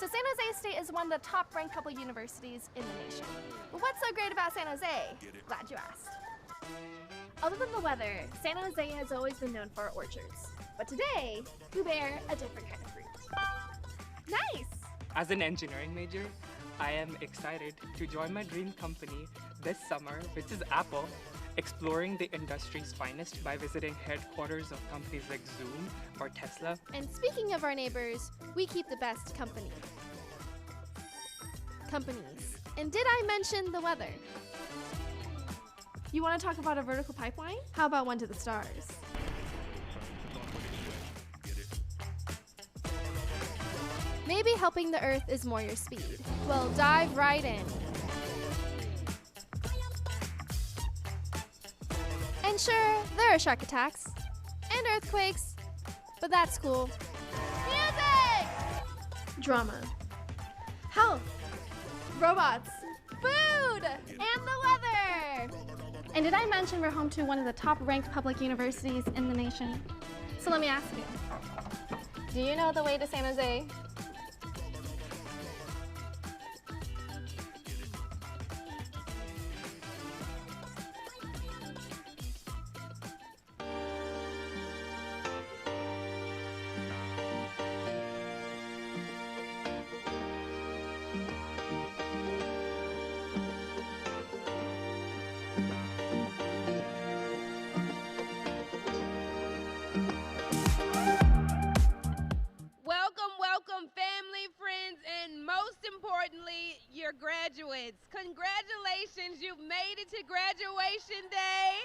So San Jose State is one of the top-ranked public universities in the nation. But what's so great about San Jose? Glad you asked. Other than the weather, San Jose has always been known for orchards. But today, we bear a different kind of fruit. Nice! As an engineering major, I am excited to join my dream company this summer, which is Apple, exploring the industry's finest by visiting headquarters of companies like Zoom or Tesla. And speaking of our neighbors, we keep the best companies. And did I mention the weather? You want to talk about a vertical pipeline? How about one to the stars? Maybe helping the earth is more your speed. Well, dive right in. And sure, there are shark attacks and earthquakes, but that's cool. Music! Drama. Health. Robots. Food! And the weather! And did I mention we're home to one of the top-ranked public universities in the nation? So let me ask you, do you know the way to San Jose? Welcome, family, friends, and most importantly, your graduates. Congratulations, you've made it to graduation day.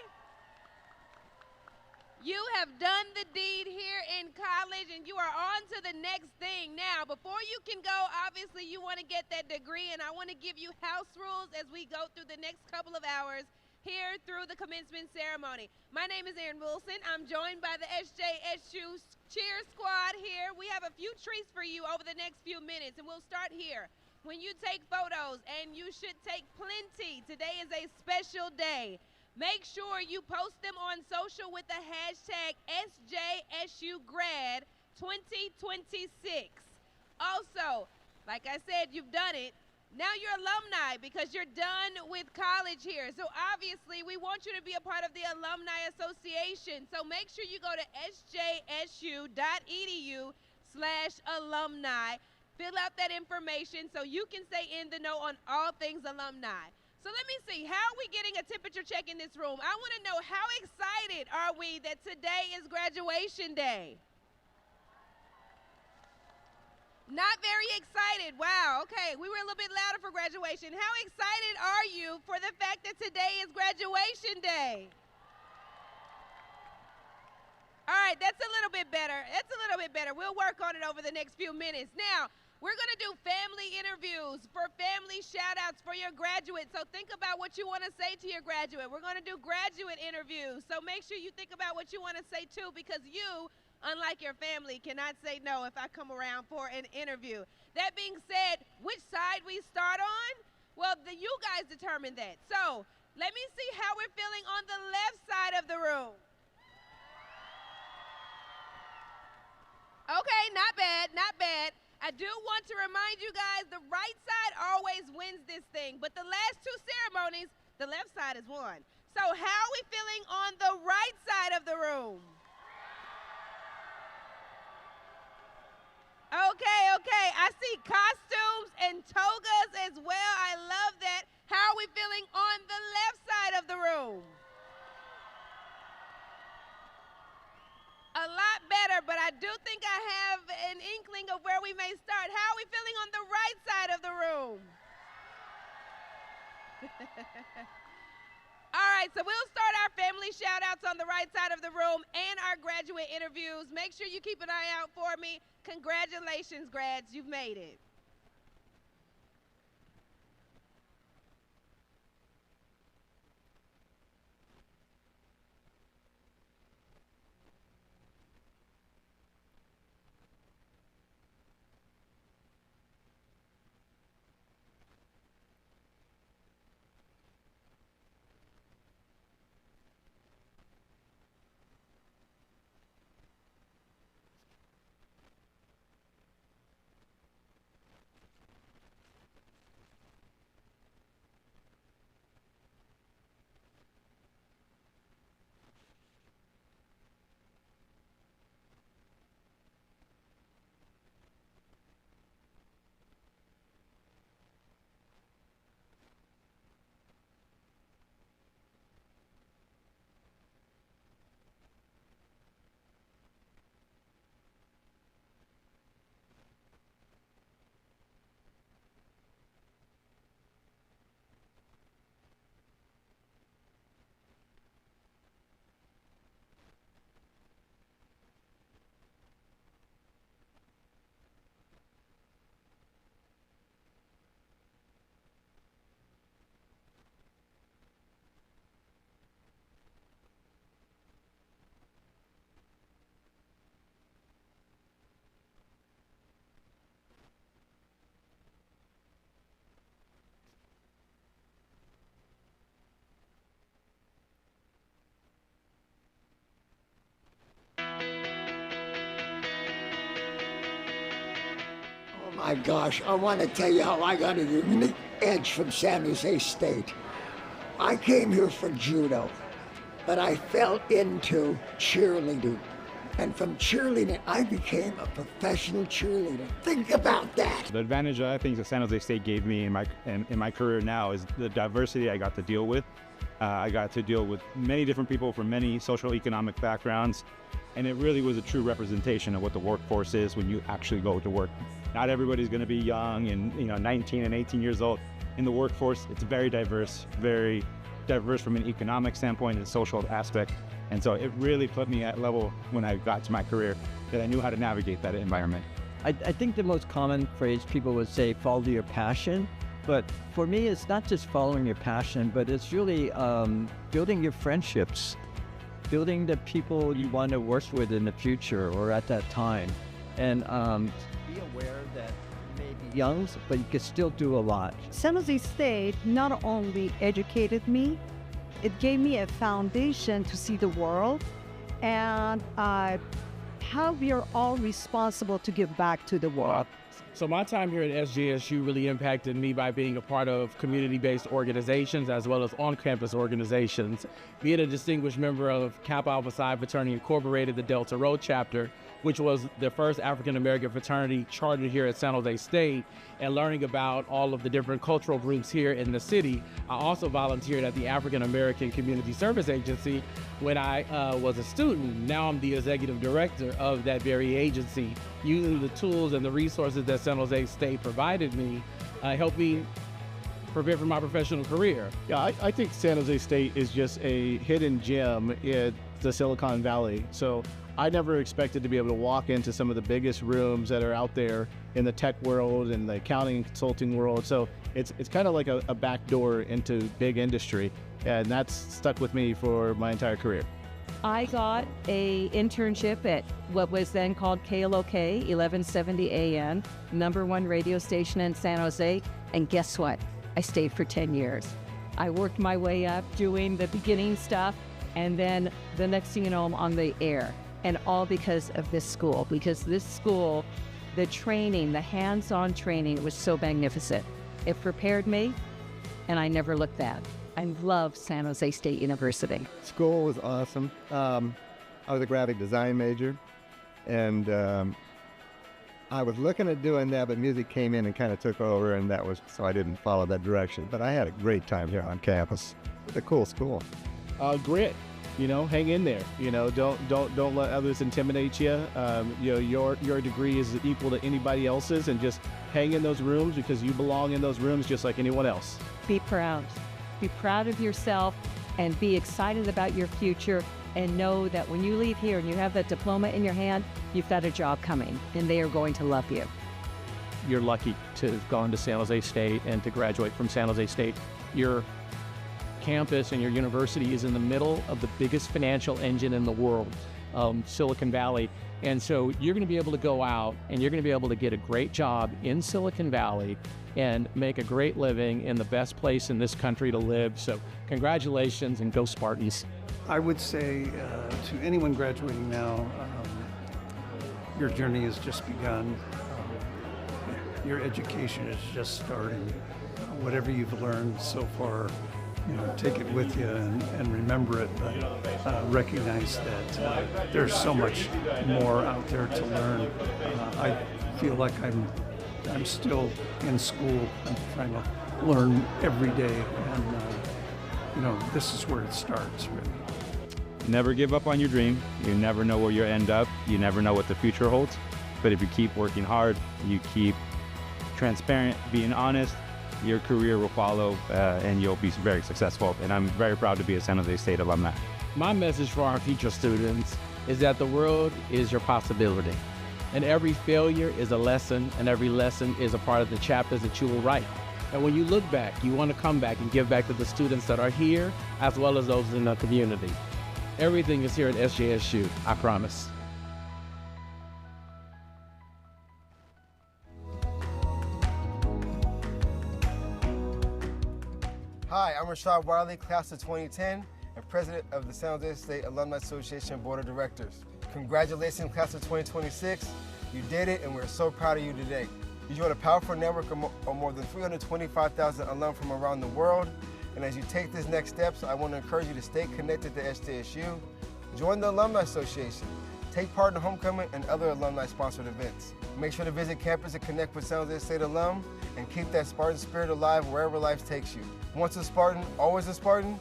You have done the deed here in college, and you are on to the next thing. Now, before you can go, obviously you want to get that degree, and I want to give you house rules as we go through the next couple of hours here through the commencement ceremony. My name is Erin Wilson. I'm joined by the SJSU cheer squad here. We have a few treats for you over the next few minutes, and we'll start here. When you take photos, and you should take plenty, today is a special day. Make sure you post them on social with the hashtag SJSUGrad2026. Also, like I said, you've done it. Now you're alumni because you're done with college here. So obviously we want you to be a part of the Alumni Association. So make sure you go to sjsu.edu/alumni. Fill out that information so you can stay in the know on all things alumni. So let me see, how are we getting a temperature check in this room? I want to know, how excited are we that today is graduation day? Not very excited. Wow, okay, we were a little bit louder for graduation. How excited are you for the fact that today is graduation day? All right, that's a little bit better. We'll work on it over the next few minutes. Now, we're going to do family interviews for family shout-outs for your graduates. So think about what you want to say to your graduate. We're going to do graduate interviews. So make sure you think about what you want to say too, because you, unlike your family, cannot say no if I come around for an interview. That being said, which side we start on? Well, you guys determine that. So let me see how we're feeling on the left side of the room. Okay, not bad, not bad. I do want to remind you guys, the right side always wins this thing, but the last two ceremonies, the left side has won. So how are we feeling on the right side of the room? Okay, I see costumes and togas as well. I love that. How are we feeling on the left side of the room? A lot better, but I do think I have an inkling of where we may start. How are we feeling on the right side of the room? All right, so we'll start our family shout-outs on the right side of the room and our graduate interviews. Make sure you keep an eye out for me. Congratulations, grads, you've made it. My gosh, I want to tell you how I got a unique edge from San Jose State. I came here for judo, but I fell into cheerleading. And from cheerleading, I became a professional cheerleader. Think about that. The advantage I think that San Jose State gave me in my career now is the diversity I got to deal with. I got to deal with many different people from many social economic backgrounds, and it really was a true representation of what the workforce is when you actually go to work. Not everybody's going to be young and 19 and 18 years old. In the workforce, it's very diverse from an economic standpoint and social aspect. And so it really put me at level when I got to my career that I knew how to navigate that environment. I think the most common phrase people would say, follow your passion. But for me, it's not just following your passion, but it's really building your friendships, building the people you want to work with in the future or at that time. And be aware that you may be young, but you can still do a lot. San Jose State not only educated me, it gave me a foundation to see the world and how we are all responsible to give back to the world. So my time here at SJSU really impacted me by being a part of community-based organizations as well as on-campus organizations. Being a distinguished member of Kappa Alpha Psi Fraternity Incorporated, the Delta Road chapter, which was the first African-American fraternity chartered here at San Jose State, and learning about all of the different cultural groups here in the city. I also volunteered at the African-American Community Service Agency when I was a student. Now I'm the executive director of that very agency. Using the tools and the resources that San Jose State provided me helped me prepare for my professional career. Yeah, I think San Jose State is just a hidden gem in the Silicon Valley. So I never expected to be able to walk into some of the biggest rooms that are out there in the tech world and the accounting and consulting world. So it's kind of like a back door into big industry, and that's stuck with me for my entire career. I got a internship at what was then called KLOK, 1170 AM, #1 radio station in San Jose. And guess what? I stayed for 10 years. I worked my way up doing the beginning stuff, and then the next thing you know, I'm on the air. And all because of this school, because this school, the training, the hands-on training was so magnificent. It prepared me, and I never looked back. I love San Jose State University. School was awesome. I was a graphic design major, and I was looking at doing that, but music came in and kind of took over, and so I didn't follow that direction. But I had a great time here on campus. It's a cool school. Grit. Hang in there. Don't let others intimidate you. Your degree is equal to anybody else's, and just hang in those rooms because you belong in those rooms just like anyone else. Be proud. Be proud of yourself and be excited about your future, and know that when you leave here and you have that diploma in your hand, you've got a job coming and they are going to love you. You're lucky to have gone to San Jose State and to graduate from San Jose State. Your campus and your university is in the middle of the biggest financial engine in the world, Silicon Valley. And so you're going to be able to go out and you're going to be able to get a great job in Silicon Valley and make a great living in the best place in this country to live. So congratulations, and go Spartans. I would say to anyone graduating now, your journey has just begun. Your education is just starting. Whatever you've learned so far, take it with you and remember it, but recognize that there's so much more out there to learn. I feel like I'm still in school. I'm trying to learn every day, and this is where it starts, really. Never give up on your dream. You never know where you'll end up. You never know what the future holds. But if you keep working hard, you keep transparent, being honest, your career will follow, and you'll be very successful. And I'm very proud to be a San Jose State alumni. My message for our future students is that the world is your possibility. And every failure is a lesson, and every lesson is a part of the chapters that you will write. And when you look back, you want to come back and give back to the students that are here, as well as those in the community. Everything is here at SJSU, I promise. Hi, I'm Rashad Wiley, class of 2010, and president of the San Jose State Alumni Association Board of Directors. Congratulations, class of 2026. You did it, and we're so proud of you today. You join a powerful network of more than 325,000 alum from around the world. And as you take these next steps, I want to encourage you to stay connected to SJSU. Join the Alumni Association. Take part in homecoming and other alumni-sponsored events. Make sure to visit campus and connect with San Jose State alum and keep that Spartan spirit alive wherever life takes you. Once a Spartan, always a Spartan,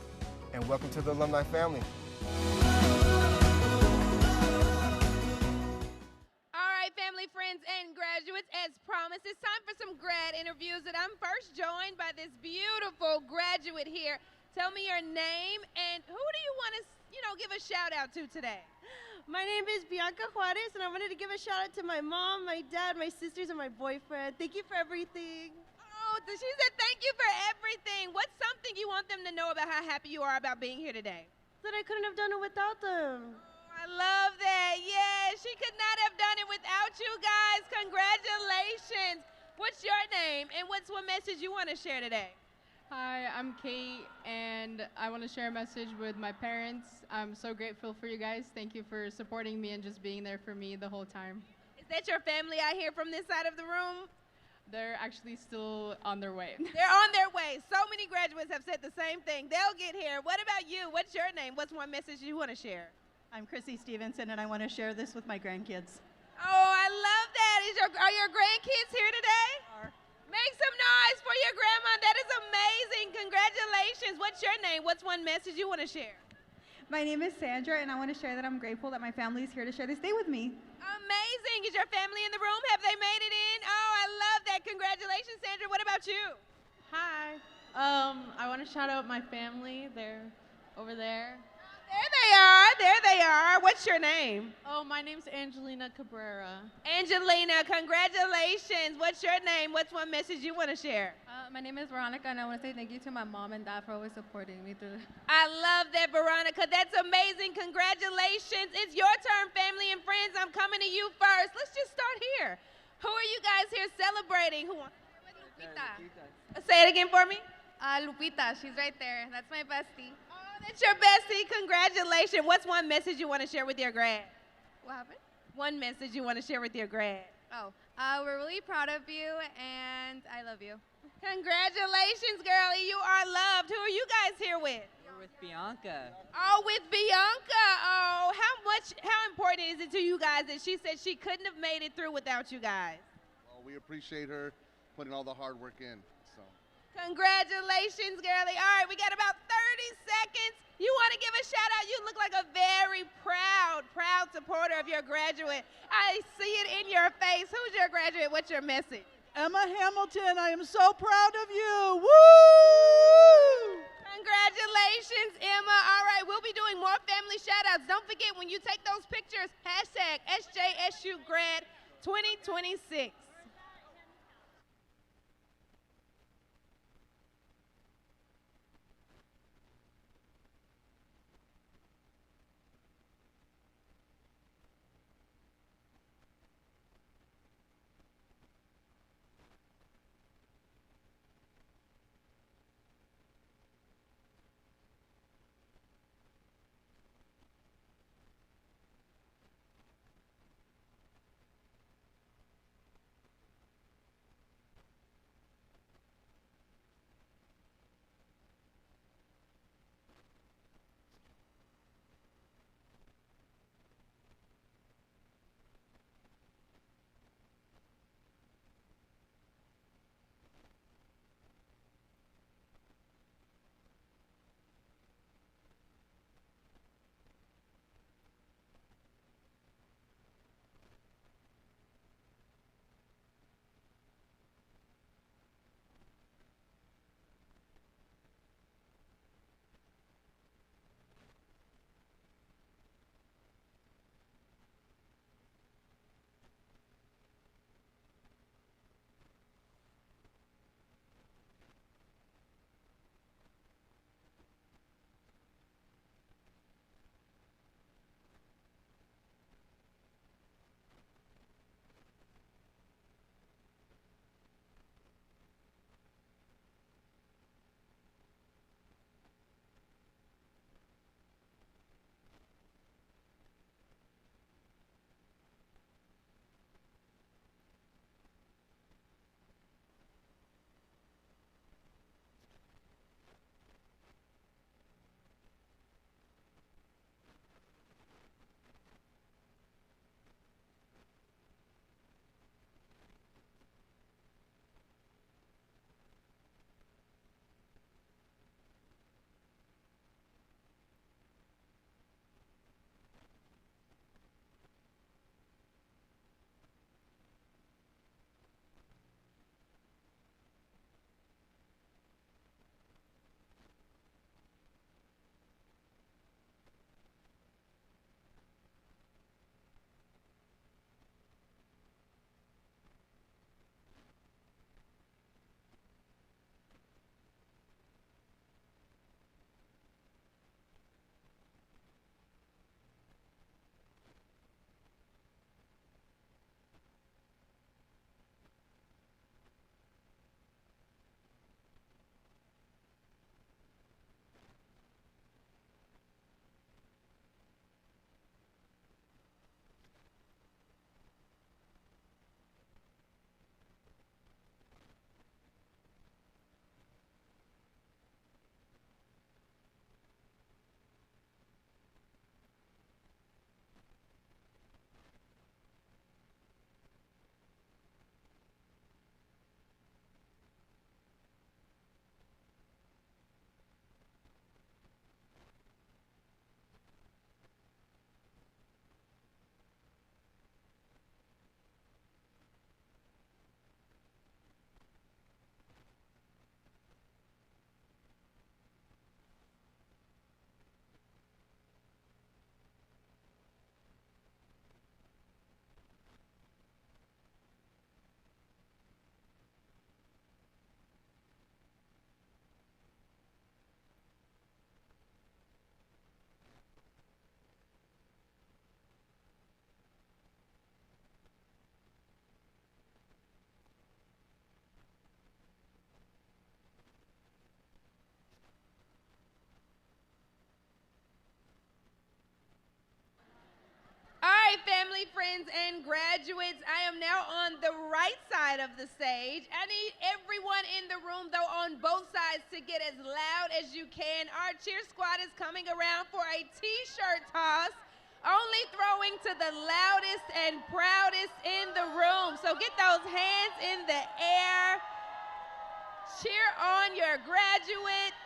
and welcome to the alumni family. All right, family, friends, and graduates, as promised, it's time for some grad interviews, and I'm first joined by this beautiful graduate here. Tell me your name, and who do you want to, give a shout out to today? My name is Bianca Juarez, and I wanted to give a shout out to my mom, my dad, my sisters, and my boyfriend. Thank you for everything. Oh, she said thank you for everything. What's something you want them to know about how happy you are about being here today? That I couldn't have done it without them. I love that. Yeah, she could not have done it without you guys. Congratulations. What's your name, and what's one message you want to share today? Hi, I'm Kate, and I want to share a message with my parents. I'm so grateful for you guys. Thank you for supporting me and just being there for me the whole time. Is that your family I hear from this side of the room? They're actually still on their way. They're on their way. So many graduates have said the same thing. They'll get here. What about you? What's your name? What's one message you want to share? I'm Chrissy Stevenson, and I want to share this with my grandkids. Oh, I love that. Are your grandkids here today? Make some noise for your grandma. That is amazing. Congratulations. What's your name? What's one message you want to share? My name is Sandra, and I want to share that I'm grateful that my family is here to share this day with me. Amazing. Is your family in the room? Have they made it in? Oh, I love that. Congratulations, Sandra. What about you? Hi. I want to shout out my family. They're over there. There they are. There they are. What's your name? Oh, my name's Angelina Cabrera. Angelina, congratulations. What's your name? What's one message you want to share? My name is Veronica, and I want to say thank you to my mom and dad for always supporting me through. I love that, Veronica. That's amazing. Congratulations. It's your turn, family and friends. I'm coming to you first. Let's just start here. Who are you guys here celebrating? Who wants to share with Lupita? Say it again for me. Lupita, she's right there. That's my bestie. That's your bestie. Congratulations. What's one message you want to share with your grad? What happened? One message you want to share with your grad. Oh, we're really proud of you, and I love you. Congratulations, girlie. You are loved. Who are you guys here with? We're with Bianca. Oh, with Bianca. Oh, how important is it to you guys that she said she couldn't have made it through without you guys? Well, we appreciate her putting all the hard work in. Congratulations, girlie. All right, we got about 30 seconds. You want to give a shout out? You look like a very proud supporter of your graduate. I see it in your face. Who's your graduate? What's your message? Emma Hamilton, I am so proud of you. Woo! Congratulations, Emma. All right, we'll be doing more family shout outs. Don't forget, when you take those pictures, hashtag SJSUGrad 2026. family, friends, and graduates, I am now on the right side of the stage. I need everyone in the room, though, on both sides to get as loud as you can. Our cheer squad is coming around for a t-shirt toss, only throwing to the loudest and proudest in the room. So get those hands in the air. Cheer on your graduate.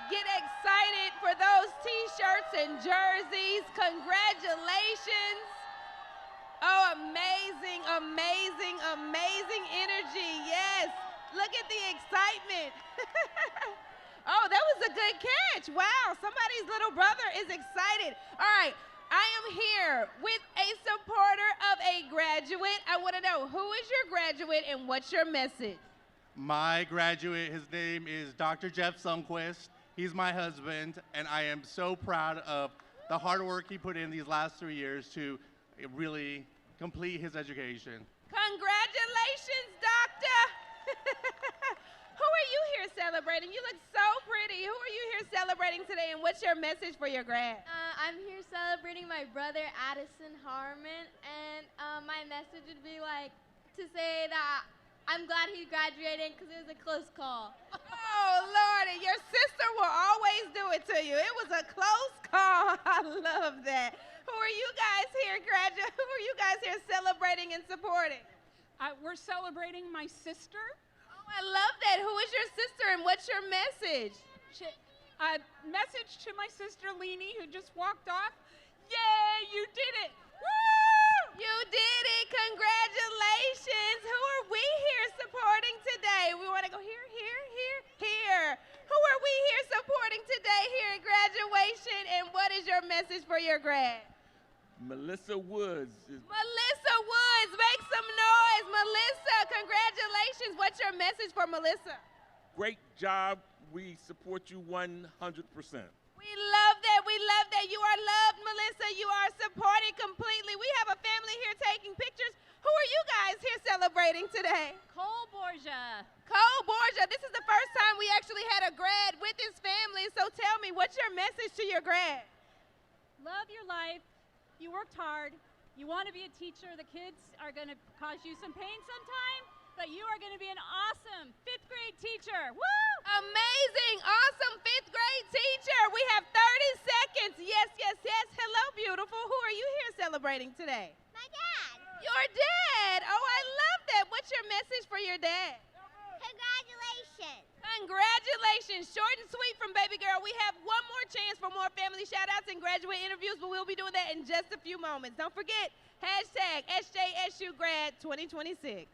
Get excited for those t-shirts and jerseys. Congratulations. Oh, amazing, amazing, amazing energy. Yes, look at the excitement. Oh, that was a good catch. Wow, somebody's little brother is excited. All right, I am here with a supporter of a graduate. I want to know, who is your graduate and what's your message? My graduate, his name is Dr. Jeff Sundquist. He's my husband, and I am so proud of the hard work he put in these last 3 years to really complete his education. Congratulations, Doctor. Who are you here celebrating? You look so pretty. Who are you here celebrating today, and what's your message for your grad? I'm here celebrating my brother, Addison Harmon, and my message would be like to say that I'm glad he graduated because it was a close call. Oh, Lordy, your sister will always do it to you. It was a close call. I love that. Who are you guys here, graduate? Who are you guys here celebrating and supporting? We're celebrating my sister. Oh, I love that. Who is your sister and what's your message? Message to my sister, Leanie, who just walked off. Yay, you did it. Woo! You did it. Congratulations. Who are we here supporting today? We want to go here, here, here, here. Who are we here supporting today here at graduation, and what is your message for your grad? Melissa Woods. Melissa Woods, make some noise. Melissa, congratulations. What's your message for Melissa? Great job. We support you 100%. We love that. We love that. You are loved, Melissa. You are supported completely. We have a family here taking pictures. Who are you guys here celebrating today? Cole Borgia. Cole Borgia. This is the first time we actually had a grad with his family. So tell me, what's your message to your grad? Love your life. You worked hard. You want to be a teacher. The kids are going to cause you some pain sometime, but you are going to be an awesome 5th grade teacher. Woo! Amazing, awesome 5th grade teacher. We have 30 seconds. Yes, yes, yes. Hello, beautiful. Who are you here celebrating today? My dad. Your dad. Oh, I love that. What's your message for your dad? Congratulations. Congratulations. Short and sweet from baby girl. We have one more chance for more family shout-outs and graduate interviews, but we'll be doing that in just a few moments. Don't forget, hashtag SJSUGrad 2026.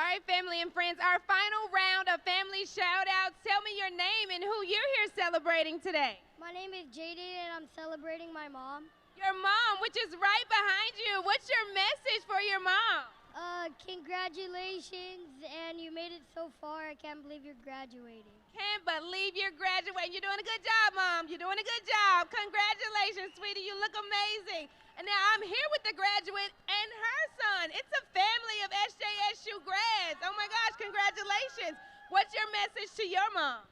right, family and friends, our final round of family shout-outs. Tell me your name and who you're here celebrating today. My name is Jaden, and I'm celebrating my mom. Your mom, which is right behind you. What's your message for your mom? Congratulations, and you made it so far. I can't believe you're graduating. Can't believe you're graduating. You're doing a good job, Mom. You're doing a good job. Congratulations, sweetie. You look amazing. And now I'm here with the graduate and her son. It's a family of SJSU grads. Oh my gosh, congratulations. What's your message to your mom?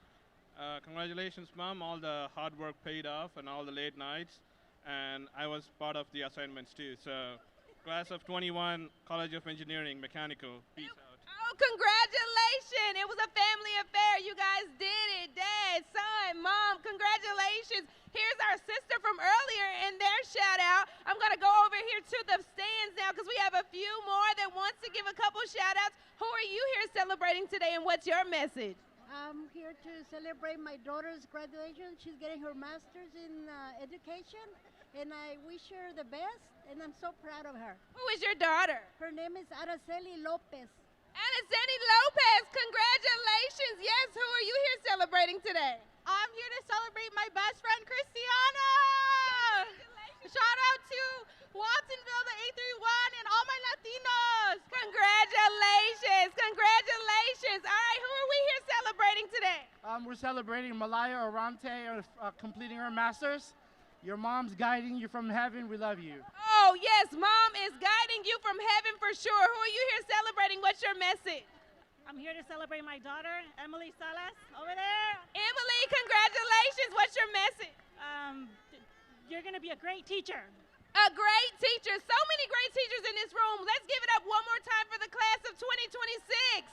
Congratulations, Mom. All the hard work paid off and all the late nights. And I was part of the assignments too. So, class of 21, College of Engineering, Mechanical. Peace out. Oh, congratulations. It was a family affair. You guys did it. Dad, son, Mom, congratulations. Here's our sister from earlier in their shout out. I'm going to go over here to the stands now because we have a few more that wants to give a couple shout outs. Who are you here celebrating today and what's your message? I'm here to celebrate my daughter's graduation. She's getting her master's in education, and I wish her the best, and I'm so proud of her. Who is your daughter? Her name is Araceli Lopez. Araceli Lopez, congratulations. Yes, who are you here celebrating today? I'm here to celebrate my best friend, Christiana. Shout out to Watsonville, the 831, and all my Latinos. Congratulations, congratulations. All right, who are we here celebrating today? We're celebrating Malaya Orante completing her master's. Your mom's guiding you from heaven. We love you. Oh, yes, Mom is guiding you from heaven for sure. Who are you here celebrating? What's your message? I'm here to celebrate my daughter, Emily Salas, over there. Emily, congratulations. What's your message? You're going to be a great teacher. A great teacher. So many great teachers in this room. Let's give it up one more time for the class of 2026.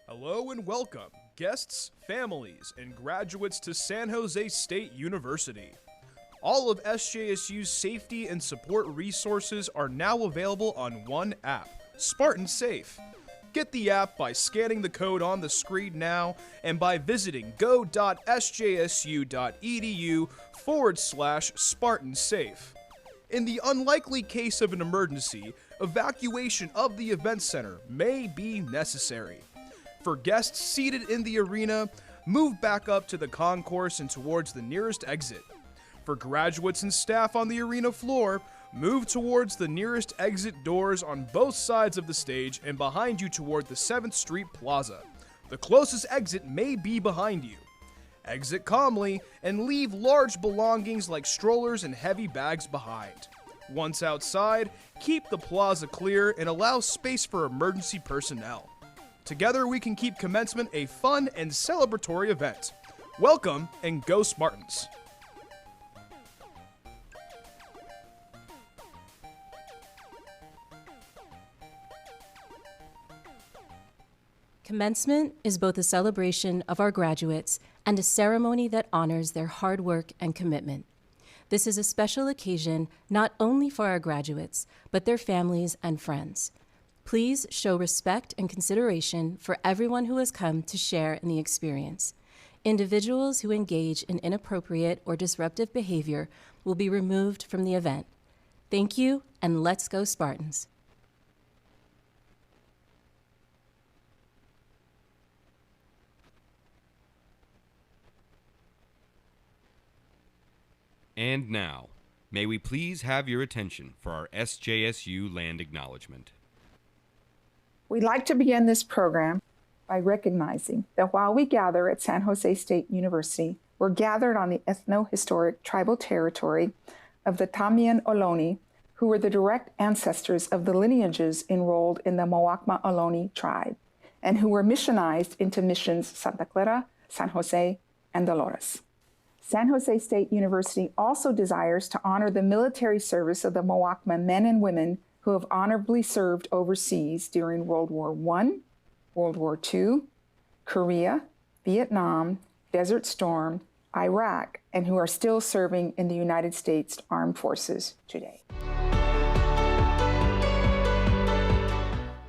Hello and welcome, guests, families, and graduates to San Jose State University. All of SJSU's safety and support resources are now available on one app, Spartan Safe. Get the app by scanning the code on the screen now and by visiting go.sjsu.edu/Spartan Safe. In the unlikely case of an emergency, evacuation of the event center may be necessary. For guests seated in the arena, move back up to the concourse and towards the nearest exit. For graduates and staff on the arena floor, move towards the nearest exit doors on both sides of the stage and behind you toward the 7th Street Plaza. The closest exit may be behind you. Exit calmly and leave large belongings like strollers and heavy bags behind. Once outside, keep the plaza clear and allow space for emergency personnel. Together we can keep commencement a fun and celebratory event. Welcome and go Spartans! Commencement is both a celebration of our graduates and a ceremony that honors their hard work and commitment. This is a special occasion not only for our graduates, but their families and friends. Please show respect and consideration for everyone who has come to share in the experience. Individuals who engage in inappropriate or disruptive behavior will be removed from the event. Thank you, and let's go Spartans. And now, may we please have your attention for our SJSU land acknowledgement. We'd like to begin this program by recognizing that while we gather at San Jose State University, we're gathered on the ethno-historic tribal territory of the Tamien Ohlone, who were the direct ancestors of the lineages enrolled in the Muwekma Ohlone tribe, and who were missionized into missions Santa Clara, San Jose, and Dolores. San Jose State University also desires to honor the military service of the Muwekma men and women who have honorably served overseas during World War I, World War II, Korea, Vietnam, Desert Storm, Iraq, and who are still serving in the United States Armed Forces today.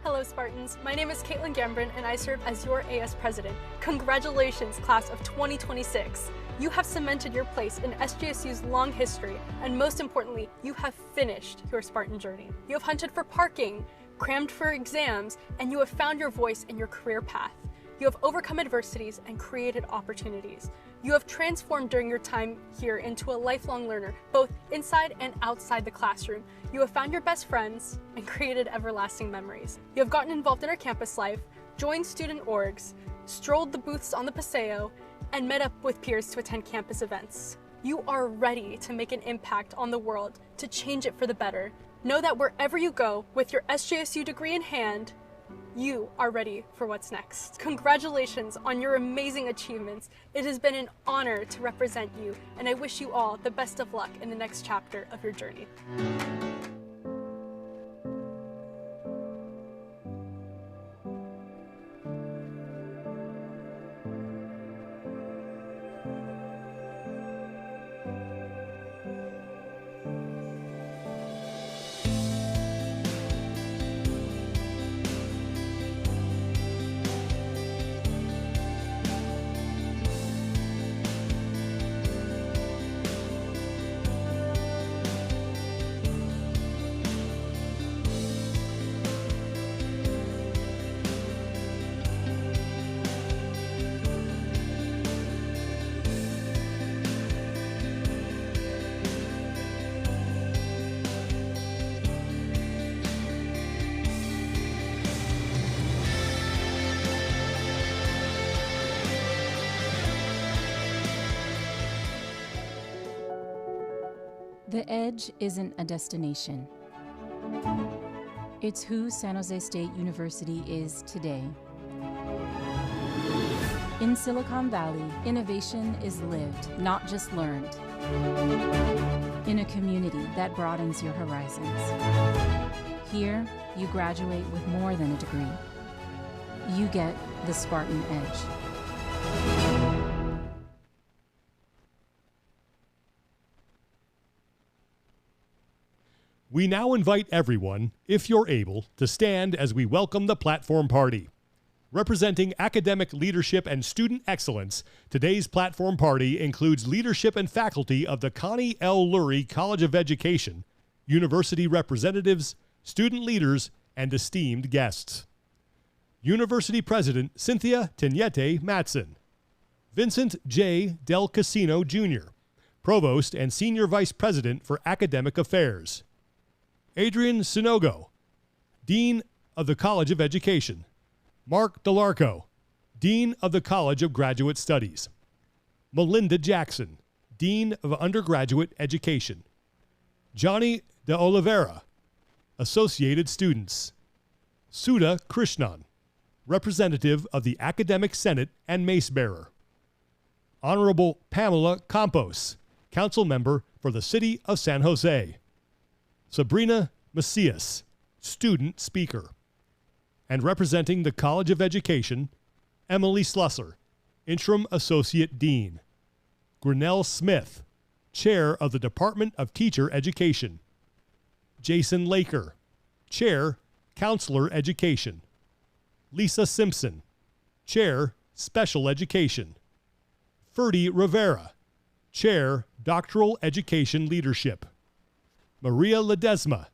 Hello, Spartans. My name is Caitlin Gambrin, and I serve as your AS President. Congratulations, class of 2026. You have cemented your place in SJSU's long history, and most importantly, you have finished your Spartan journey. You have hunted for parking, crammed for exams, and you have found your voice in your career path. You have overcome adversities and created opportunities. You have transformed during your time here into a lifelong learner, both inside and outside the classroom. You have found your best friends and created everlasting memories. You have gotten involved in our campus life, joined student orgs, strolled the booths on the Paseo, and met up with peers to attend campus events. You are ready to make an impact on the world, to change it for the better. Know that wherever you go, with your SJSU degree in hand, you are ready for what's next. Congratulations on your amazing achievements. It has been an honor to represent you, and I wish you all the best of luck in the next chapter of your journey. The Edge isn't a destination. It's who San Jose State University is today. In Silicon Valley, innovation is lived, not just learned. In a community that broadens your horizons. Here, you graduate with more than a degree. You get the Spartan Edge. We now invite everyone, if you're able, to stand as we welcome the platform party. Representing academic leadership and student excellence, today's platform party includes leadership and faculty of the Connie L. Lurie College of Education, university representatives, student leaders, and esteemed guests. University President Cynthia Tenyete Matson, Vincent J. Del Casino Jr., Provost and Senior Vice President for Academic Affairs, Adrian Sinogo, Dean of the College of Education, Mark DeLarco, Dean of the College of Graduate Studies, Melinda Jackson, Dean of Undergraduate Education, Johnny de Oliveira, Associated Students, Sudha Krishnan, Representative of the Academic Senate and Mace Bearer, Honorable Pamela Campos, Council Member for the City of San Jose, Sabrina Macias, Student Speaker, and representing the College of Education, Emily Slusser, Interim Associate Dean, Grinnell Smith, Chair of the Department of Teacher Education, Jason Laker, Chair, Counselor Education, Lisa Simpson, Chair, Special Education, Ferdy Rivera, Chair, Doctoral Education Leadership, Maria Ledesma,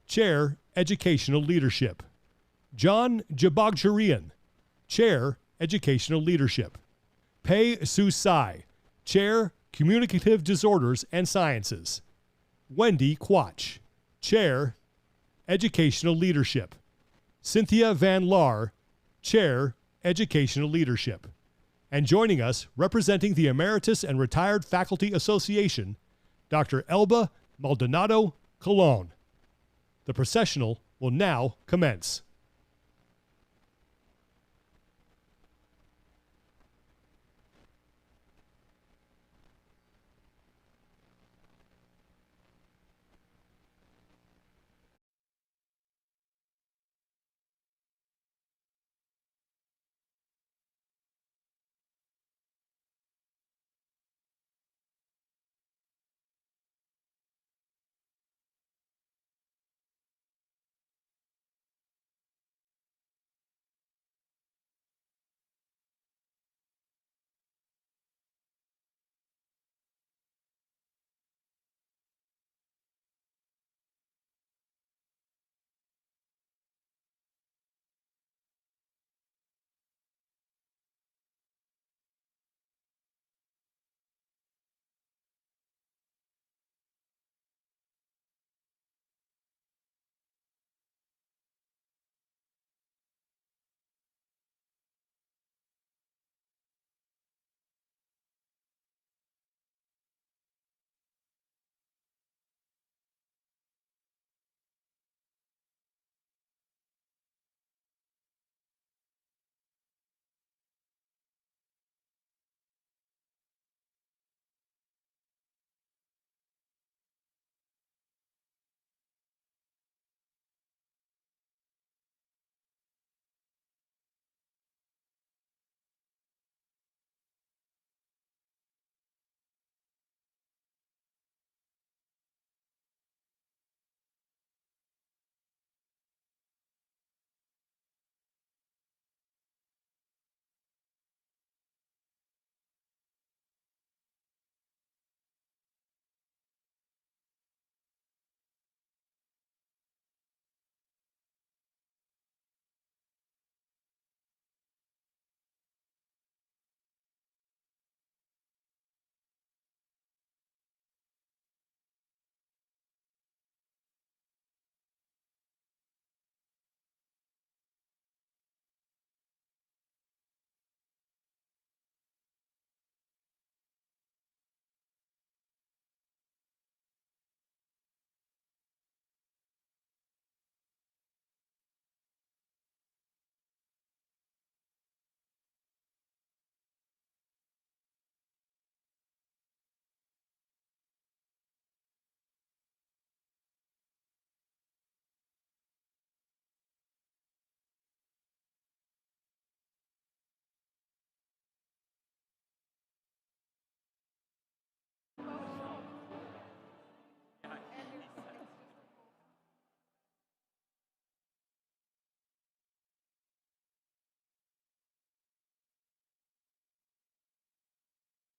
Chair, Educational Leadership, John Jabogcharian, Chair, Educational Leadership, Pei Su Sai, Chair, Communicative Disorders and Sciences. Wendy Quach, Chair, Educational Leadership. Cynthia Van Laar, Chair, Educational Leadership. And joining us, representing the Emeritus and Retired Faculty Association, Dr. Elba Maldonado Colon. The processional will now commence.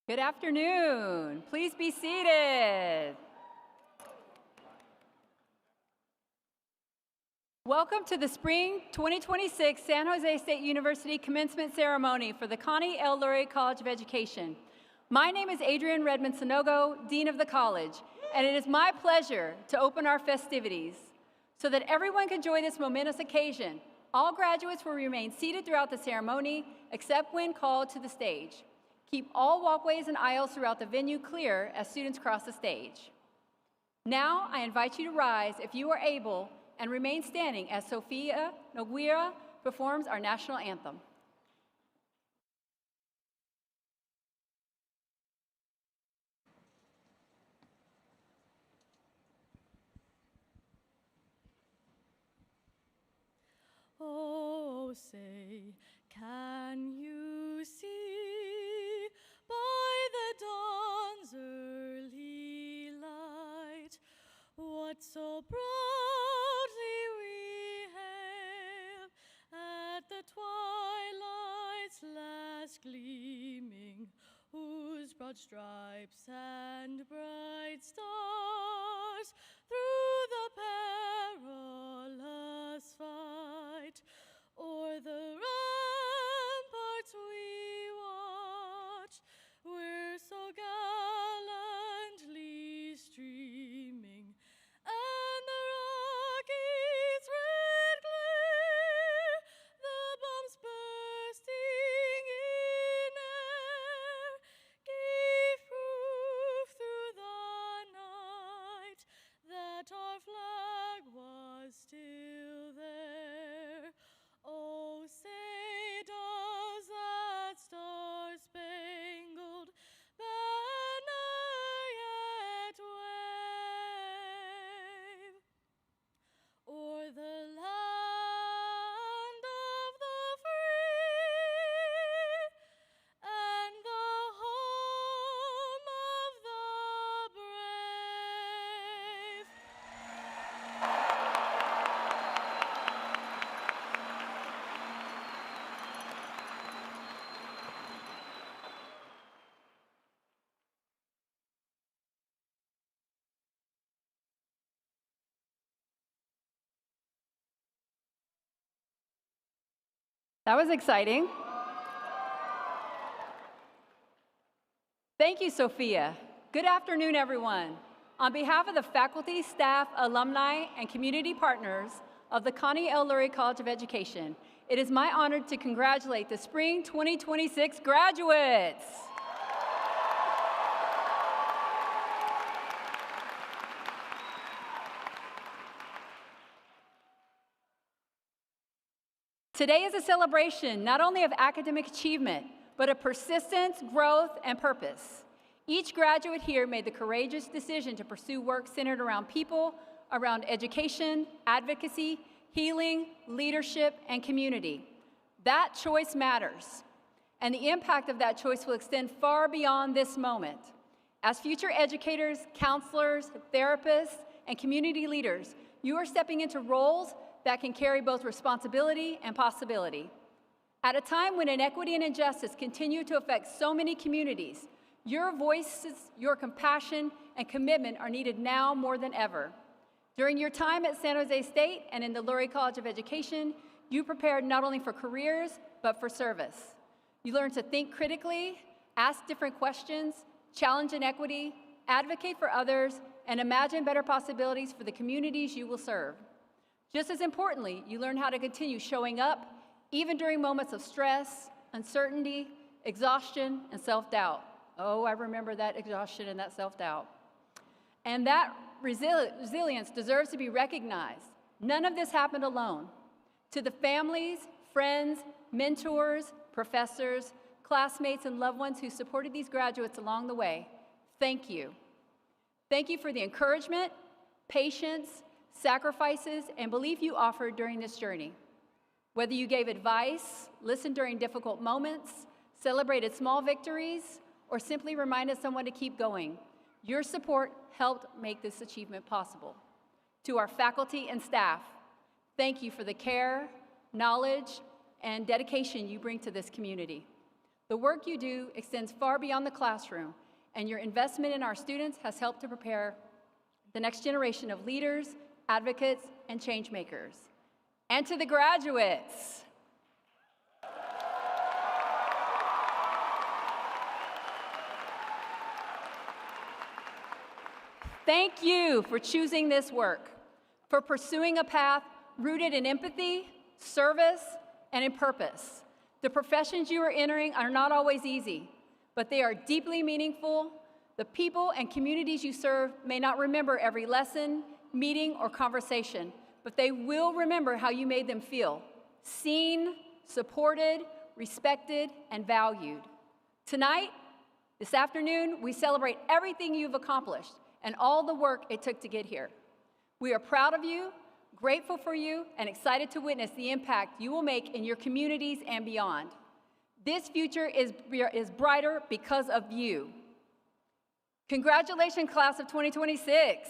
Good afternoon. Please be seated. Welcome to the Spring 2026 San Jose State University Commencement Ceremony for the Connie L. Lurie College of Education. My name is Adrienne Redmond-Sanogo, Dean of the College, and it is my pleasure to open our festivities. So that everyone can enjoy this momentous occasion, all graduates will remain seated throughout the ceremony, except when called to the stage. Keep all walkways and aisles throughout the venue clear as students cross the stage. Now, I invite you to rise if you are able and remain standing as Sophia Noguera performs our national anthem. Oh, say, can you see by the dawn's early light what so proudly we hailed at the twilight's last gleaming, whose broad stripes and bright stars through the perilous fight o'er the ramparts we watch, we're so That was exciting. Thank you, Sophia. Good afternoon, everyone. On behalf of the faculty, staff, alumni, and community partners of the Connie L. Lurie College of Education, it is my honor to congratulate the Spring 2026 graduates. Today is a celebration not only of academic achievement, but of persistence, growth, and purpose. Each graduate here made the courageous decision to pursue work centered around people, around education, advocacy, healing, leadership, and community. That choice matters, and the impact of that choice will extend far beyond this moment. As future educators, counselors, therapists, and community leaders, you are stepping into roles that can carry both responsibility and possibility. At a time when inequity and injustice continue to affect so many communities, your voices, your compassion, and commitment are needed now more than ever. During your time at San Jose State and in the Lurie College of Education, you prepared not only for careers, but for service. You learned to think critically, ask different questions, challenge inequity, advocate for others, and imagine better possibilities for the communities you will serve. Just as importantly, you learn how to continue showing up, even during moments of stress, uncertainty, exhaustion, and self-doubt. Oh, I remember that exhaustion and that self-doubt. And that resilience deserves to be recognized. None of this happened alone. To the families, friends, mentors, professors, classmates, and loved ones who supported these graduates along the way, thank you. Thank you for the encouragement, patience, sacrifices, and belief you offered during this journey. Whether you gave advice, listened during difficult moments, celebrated small victories, or simply reminded someone to keep going, your support helped make this achievement possible. To our faculty and staff, thank you for the care, knowledge, and dedication you bring to this community. The work you do extends far beyond the classroom, and your investment in our students has helped to prepare the next generation of leaders, advocates, and change makers. And to the graduates, thank you for choosing this work, for pursuing a path rooted in empathy, service, and in purpose. The professions you are entering are not always easy, but they are deeply meaningful. The people and communities you serve may not remember every lesson, meeting, or conversation, but they will remember how you made them feel seen, supported, respected, and valued. Tonight, this afternoon, we celebrate everything you've accomplished and all the work it took to get here. We are proud of you, grateful for you, and excited to witness the impact you will make in your communities and beyond. This future is brighter because of you. Congratulations, class of 2026.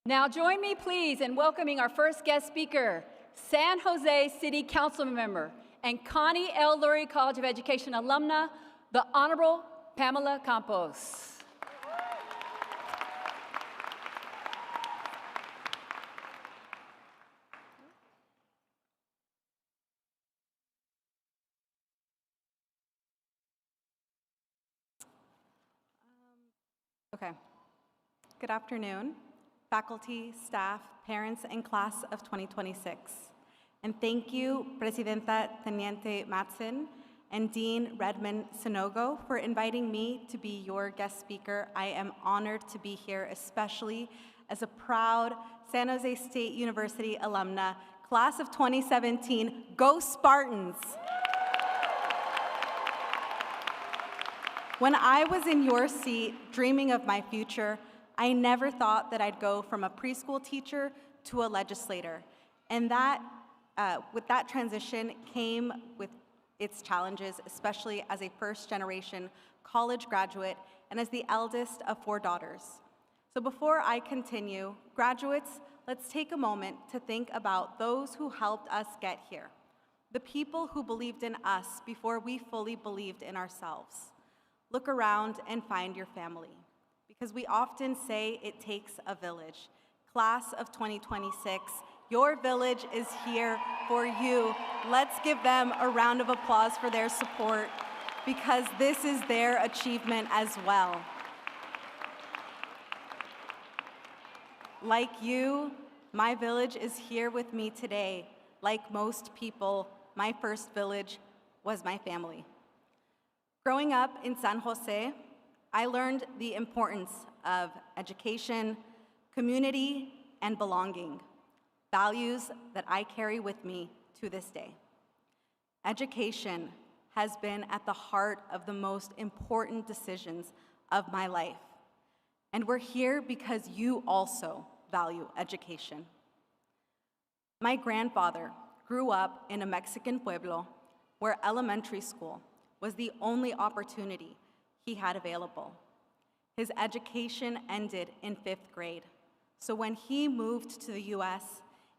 Now join me, please, in welcoming our first guest speaker, San Jose City Council member and Connie L. Lurie College of Education alumna, the Honorable Pamela Campos. Okay. Good afternoon, faculty, staff, parents, and class of 2026. And thank you, Presidenta Teniente Matson and Dean Redmond Sinogo, for inviting me to be your guest speaker. I am honored to be here, especially as a proud San Jose State University alumna, class of 2017. Go Spartans! When I was in your seat, dreaming of my future, I never thought that I'd go from a preschool teacher to a legislator. And that, with that transition came with its challenges, especially as a first-generation college graduate and as the eldest of 4 daughters. So before I continue, graduates, let's take a moment to think about those who helped us get here, the people who believed in us before we fully believed in ourselves. Look around and find your family, because we often say it takes a village. Class of 2026, your village is here for you. Let's give them a round of applause for their support, because this is their achievement as well. Like you, my village is here with me today. Like most people, my first village was my family. Growing up in San Jose, I learned the importance of education, community, and belonging, values that I carry with me to this day. Education has been at the heart of the most important decisions of my life, and we're here because you also value education. My grandfather grew up in a Mexican pueblo where elementary school was the only opportunity he had available. His education ended in 5th grade, so when he moved to the US,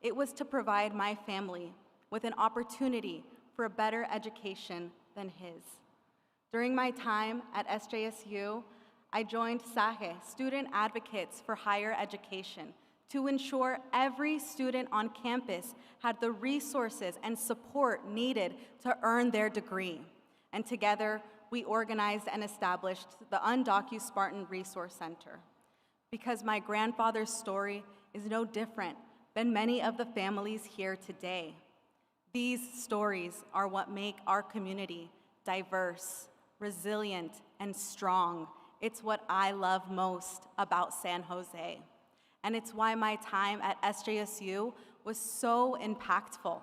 it was to provide my family with an opportunity for a better education than his. During my time at SJSU, I joined SAGE, Student Advocates for Higher Education, to ensure every student on campus had the resources and support needed to earn their degree. And together, we organized and established the UndocuSpartan Resource Center. Because my grandfather's story is no different than many of the families here today. These stories are what make our community diverse, resilient, and strong. It's what I love most about San Jose. And it's why my time at SJSU was so impactful.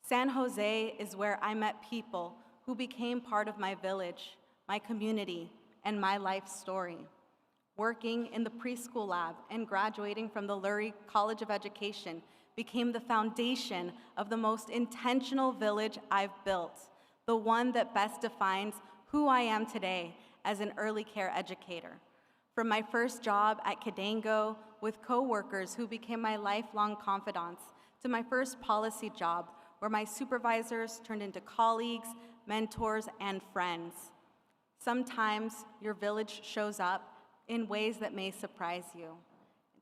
San Jose is where I met people who became part of my village, my community, and my life story. Working in the preschool lab and graduating from the Lurie College of Education became the foundation of the most intentional village I've built, the one that best defines who I am today as an early care educator. From my first job at Cadango with coworkers who became my lifelong confidants, to my first policy job where my supervisors turned into colleagues, mentors, and friends. Sometimes your village shows up in ways that may surprise you.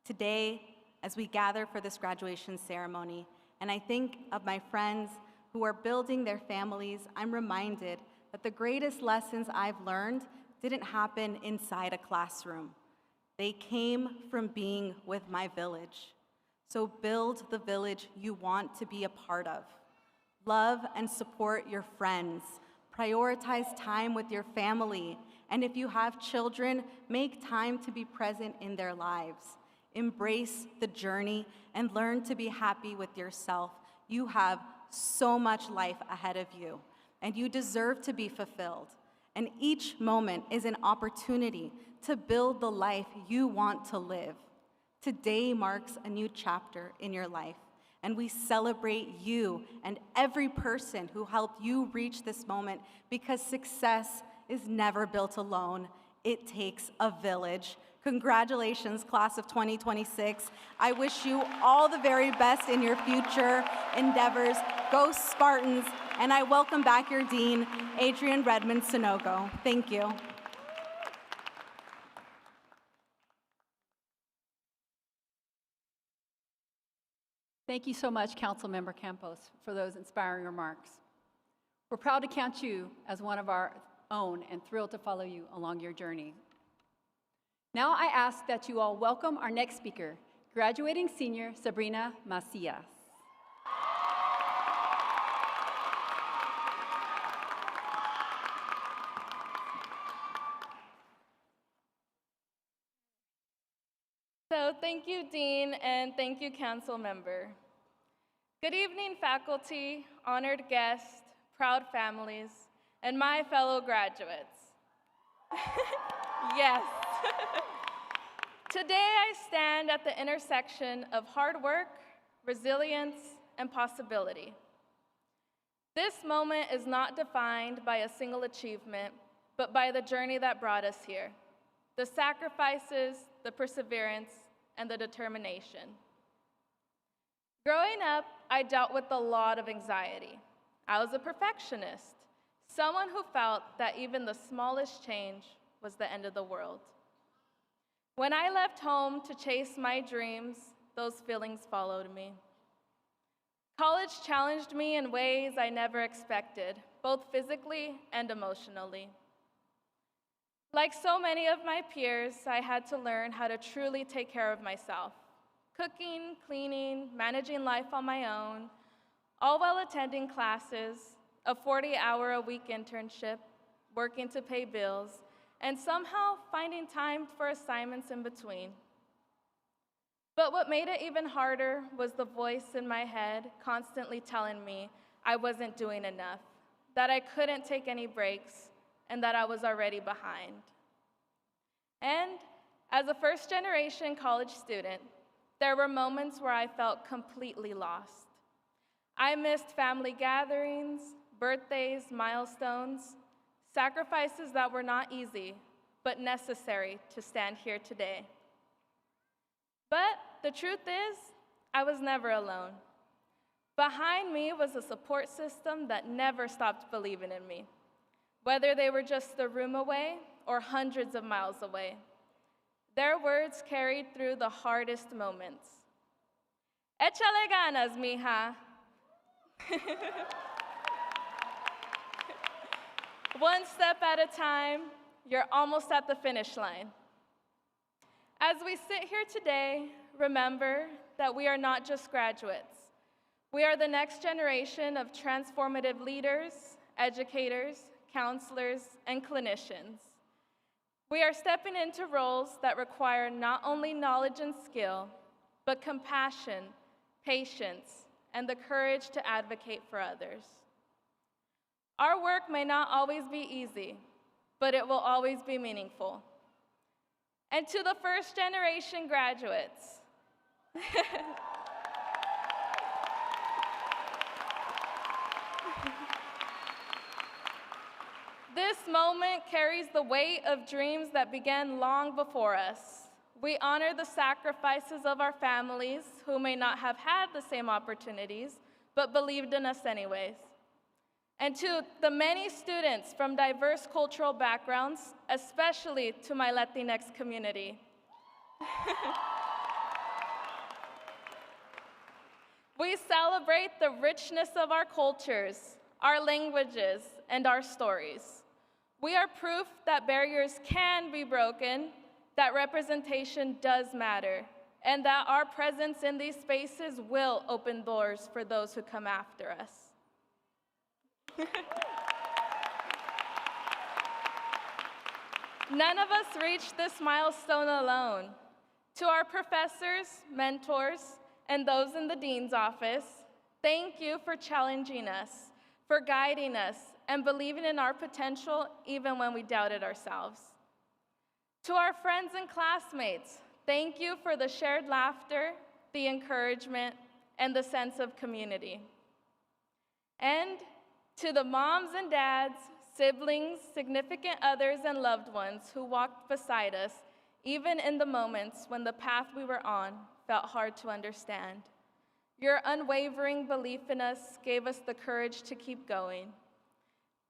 Today, as we gather for this graduation ceremony, and I think of my friends who are building their families, I'm reminded that the greatest lessons I've learned didn't happen inside a classroom. They came from being with my village. So build the village you want to be a part of. Love and support your friends. Prioritize time with your family. And if you have children, make time to be present in their lives. Embrace the journey and learn to be happy with yourself. You have so much life ahead of you, and you deserve to be fulfilled. And each moment is an opportunity to build the life you want to live. Today marks a new chapter in your life, and we celebrate you and every person who helped you reach this moment, because success is never built alone. It takes a village. Congratulations, class of 2026. I wish you all the very best in your future endeavors. Go Spartans, and I welcome back your dean, Adrian Redmond Sonogo. Thank you. Thank you so much, Councilmember Campos, for those inspiring remarks. We're proud to count you as one of our own and thrilled to follow you along your journey. Now I ask that you all welcome our next speaker, graduating senior Sabrina Macias. So thank you, Dean, and thank you, Council Member. Good evening, faculty, honored guests, proud families, and my fellow graduates. Yes. Today I stand at the intersection of hard work, resilience, and possibility. This moment is not defined by a single achievement, but by the journey that brought us here, the sacrifices, the perseverance, and the determination. Growing up, I dealt with a lot of anxiety. I was a perfectionist, someone who felt that even the smallest change was the end of the world. When I left home to chase my dreams, those feelings followed me. College challenged me in ways I never expected, both physically and emotionally. Like so many of my peers, I had to learn how to truly take care of myself. Cooking, cleaning, managing life on my own, all while attending classes, a 40-hour-a-week internship, working to pay bills, and somehow finding time for assignments in between. But what made it even harder was the voice in my head constantly telling me I wasn't doing enough, that I couldn't take any breaks, and that I was already behind. And as a first-generation college student, there were moments where I felt completely lost. I missed family gatherings, birthdays, milestones, sacrifices that were not easy, but necessary to stand here today. But the truth is, I was never alone. Behind me was a support system that never stopped believing in me, whether they were just a room away or hundreds of miles away. Their words carried through the hardest moments. Échale ganas, mija. One step at a time, you're almost at the finish line. As we sit here today, remember that we are not just graduates. We are the next generation of transformative leaders, educators, counselors, and clinicians. We are stepping into roles that require not only knowledge and skill, but compassion, patience, and the courage to advocate for others. Our work may not always be easy, but it will always be meaningful. And to the first-generation graduates, this moment carries the weight of dreams that began long before us. We honor the sacrifices of our families who may not have had the same opportunities, but believed in us anyways. And to the many students from diverse cultural backgrounds, especially to my Latinx community. We celebrate the richness of our cultures, our languages, and our stories. We are proof that barriers can be broken, that representation does matter, and that our presence in these spaces will open doors for those who come after us. None of us reached this milestone alone. To our professors, mentors, and those in the dean's office, thank you for challenging us, for guiding us, and believing in our potential even when we doubted ourselves. To our friends and classmates, thank you for the shared laughter, the encouragement, and the sense of community. And to the moms and dads, siblings, significant others, and loved ones who walked beside us, even in the moments when the path we were on felt hard to understand. Your unwavering belief in us gave us the courage to keep going.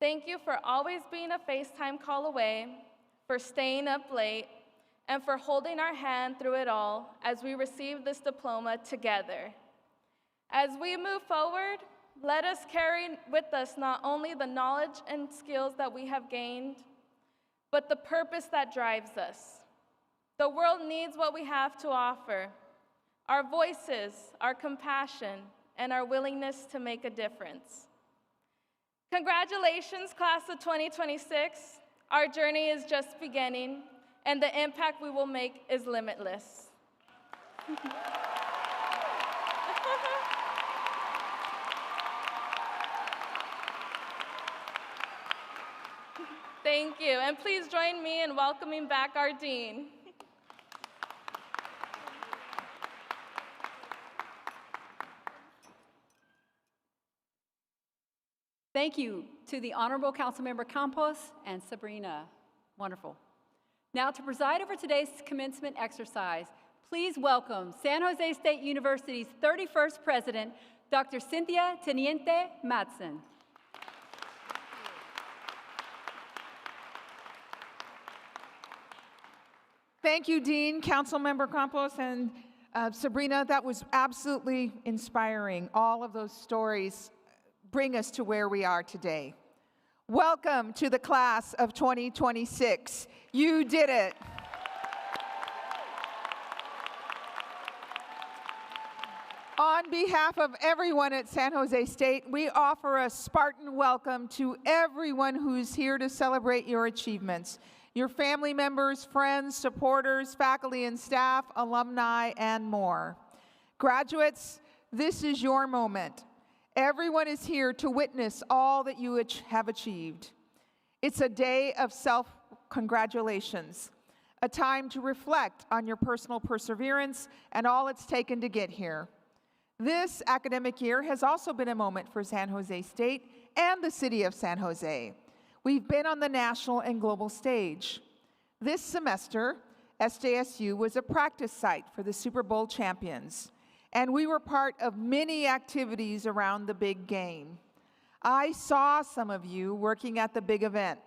Thank you for always being a FaceTime call away, for staying up late, and for holding our hand through it all as we receive this diploma together. As we move forward, let us carry with us not only the knowledge and skills that we have gained, but the purpose that drives us. The world needs what we have to offer: our voices, our compassion, and our willingness to make a difference. Congratulations, class of 2026. Our journey is just beginning, and the impact we will make is limitless. Thank you, and please join me in welcoming back our dean. Thank you to the Honorable Councilmember Campos and Sabrina. Wonderful. Now to preside over today's commencement exercise, please welcome San Jose State University's 31st President, Dr. Cynthia Teniente Madsen. Thank you, Dean, Councilmember Campos, and Sabrina. That was absolutely inspiring. All of those stories bring us to where we are today. Welcome to the class of 2026. You did it. On behalf of everyone at San Jose State, we offer a Spartan welcome to everyone who's here to celebrate your achievements. Your family members, friends, supporters, faculty and staff, alumni, and more. Graduates, this is your moment. Everyone is here to witness all that you have achieved. It's a day of self-congratulations, a time to reflect on your personal perseverance and all it's taken to get here. This academic year has also been a moment for San Jose State and the city of San Jose. We've been on the national and global stage. This semester, SJSU was a practice site for the Super Bowl champions, and we were part of many activities around the big game. I saw some of you working at the big event.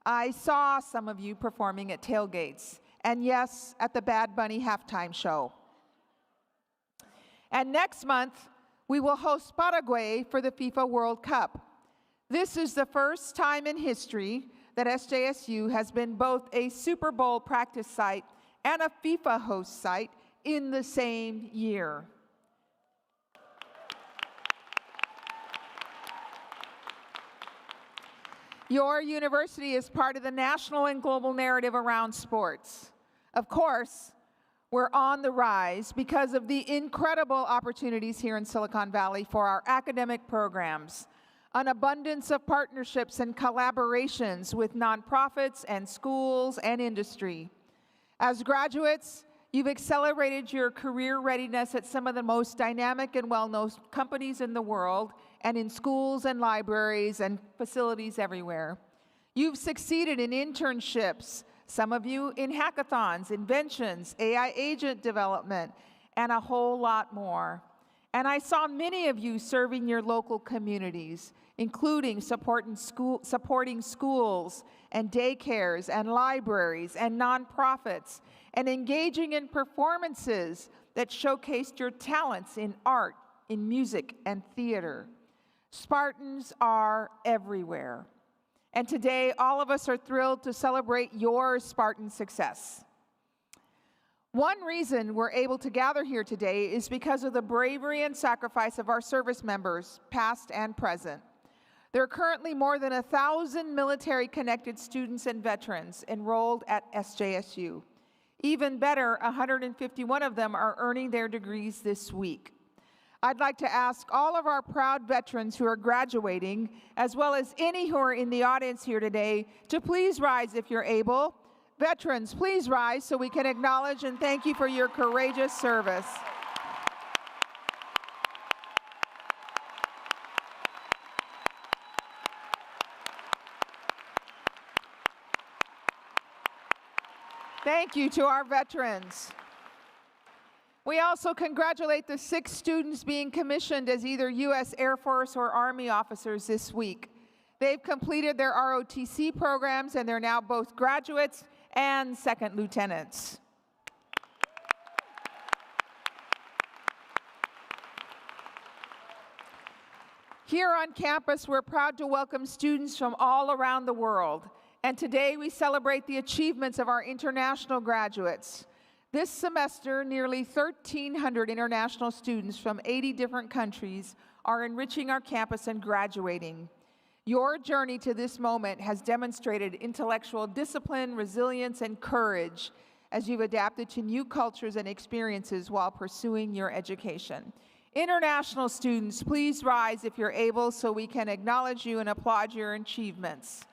I saw some of you performing at tailgates, and yes, at the Bad Bunny halftime show. And next month, we will host Paraguay for the FIFA World Cup. This is the first time in history that SJSU has been both a Super Bowl practice site and a FIFA host site in the same year. Your university is part of the national and global narrative around sports. Of course, we're on the rise because of the incredible opportunities here in Silicon Valley for our academic programs, an abundance of partnerships and collaborations with nonprofits and schools and industry. As graduates, you've accelerated your career readiness at some of the most dynamic and well-known companies in the world and in schools and libraries and facilities everywhere. You've succeeded in internships, some of you in hackathons, inventions, AI agent development, and a whole lot more. And I saw many of you serving your local communities, including supporting schools and daycares and libraries and nonprofits, and engaging in performances that showcased your talents in art, in music, and theater. Spartans are everywhere. And today, all of us are thrilled to celebrate your Spartan success. One reason we're able to gather here today is because of the bravery and sacrifice of our service members, past and present. There are currently more than 1,000 military-connected students and veterans enrolled at SJSU. Even better, 151 of them are earning their degrees this week. I'd like to ask all of our proud veterans who are graduating, as well as any who are in the audience here today, to please rise if you're able. Veterans, please rise so we can acknowledge and thank you for your courageous service. Thank you to our veterans. We also congratulate the 6 students being commissioned as either U.S. Air Force or Army officers this week. They've completed their ROTC programs and they're now both graduates and second lieutenants. Here on campus, we're proud to welcome students from all around the world. And today we celebrate the achievements of our international graduates. This semester, nearly 1,300 international students from 80 different countries are enriching our campus and graduating. Your journey to this moment has demonstrated intellectual discipline, resilience, and courage as you've adapted to new cultures and experiences while pursuing your education. International students, please rise if you're able so we can acknowledge you and applaud your achievements.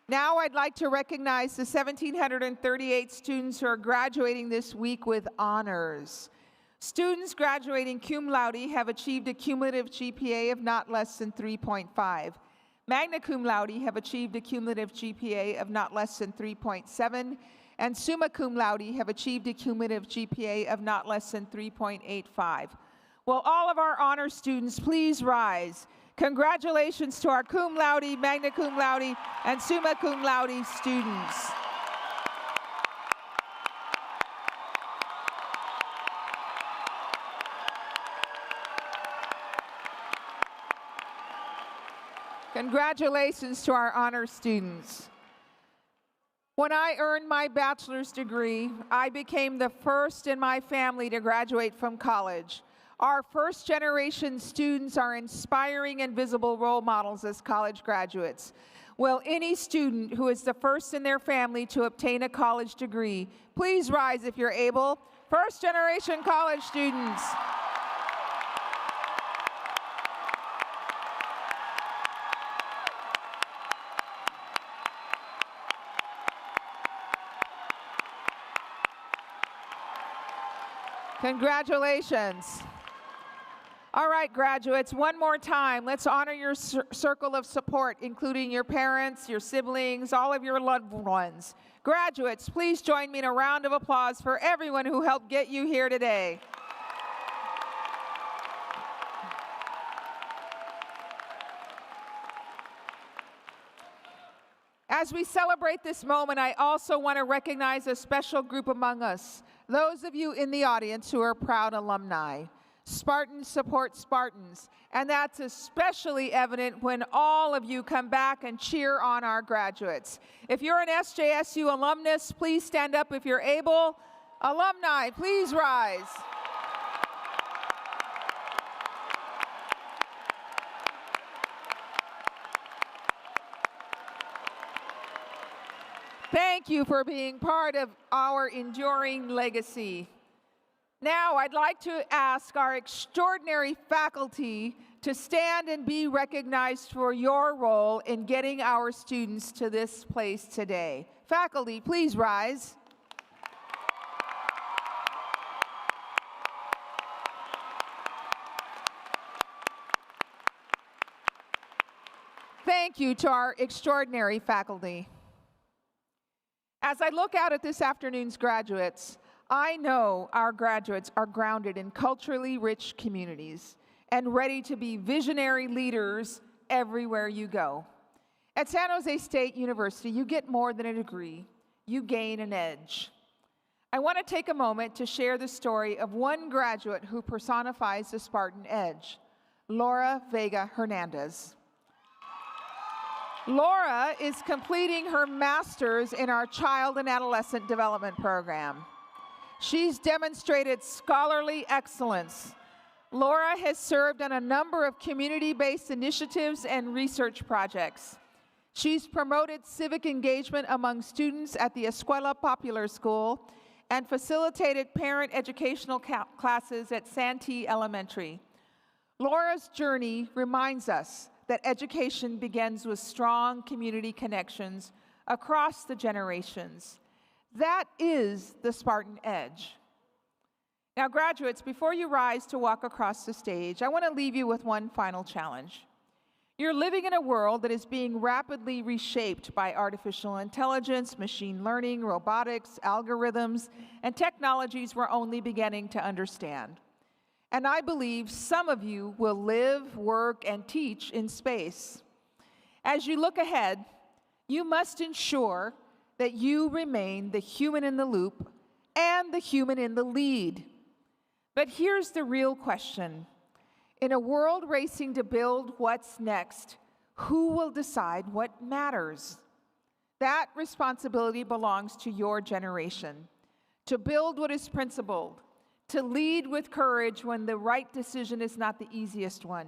Now I'd like to recognize the 1,738 students who are graduating this week with honors. Students graduating cum laude have achieved a cumulative GPA of not less than 3.5. Magna cum laude have achieved a cumulative GPA of not less than 3.7, and summa cum laude have achieved a cumulative GPA of not less than 3.85. Will all of our honor students please rise? Congratulations to our cum laude, magna cum laude, and summa cum laude students. Congratulations to our honor students. When I earned my bachelor's degree, I became the first in my family to graduate from college. Our first generation students are inspiring and visible role models as college graduates. Will any student who is the first in their family to obtain a college degree, please rise if you're able. First generation college students. Congratulations. All right, graduates, one more time. Let's honor your circle of support, including your parents, your siblings, all of your loved ones. Graduates, please join me in a round of applause for everyone who helped get you here today. As we celebrate this moment, I also want to recognize a special group among us. Those of you in the audience who are proud alumni. Spartans support Spartans, and that's especially evident when all of you come back and cheer on our graduates. If you're an SJSU alumnus, please stand up if you're able. Alumni, please rise. Thank you for being part of our enduring legacy. Now, I'd like to ask our extraordinary faculty to stand and be recognized for your role in getting our students to this place today. Faculty, please rise. Thank you to our extraordinary faculty. As I look out at this afternoon's graduates, I know our graduates are grounded in culturally rich communities and ready to be visionary leaders everywhere you go. At San Jose State University, you get more than a degree. You gain an edge. I want to take a moment to share the story of one graduate who personifies the Spartan edge, Laura Vega Hernandez. Laura is completing her master's in our Child and Adolescent Development Program. She's demonstrated scholarly excellence. Laura has served on a number of community-based initiatives and research projects. She's promoted civic engagement among students at the Escuela Popular School and facilitated parent educational classes at Santee Elementary. Laura's journey reminds us that education begins with strong community connections across the generations. That is the Spartan edge. Now, graduates, before you rise to walk across the stage, I want to leave you with one final challenge. You're living in a world that is being rapidly reshaped by artificial intelligence, machine learning, robotics, algorithms, and technologies we're only beginning to understand. And I believe some of you will live, work, and teach in space. As you look ahead, you must ensure that you remain the human in the loop and the human in the lead. But here's the real question. In a world racing to build what's next, who will decide what matters? That responsibility belongs to your generation. To build what is principled, to lead with courage when the right decision is not the easiest one.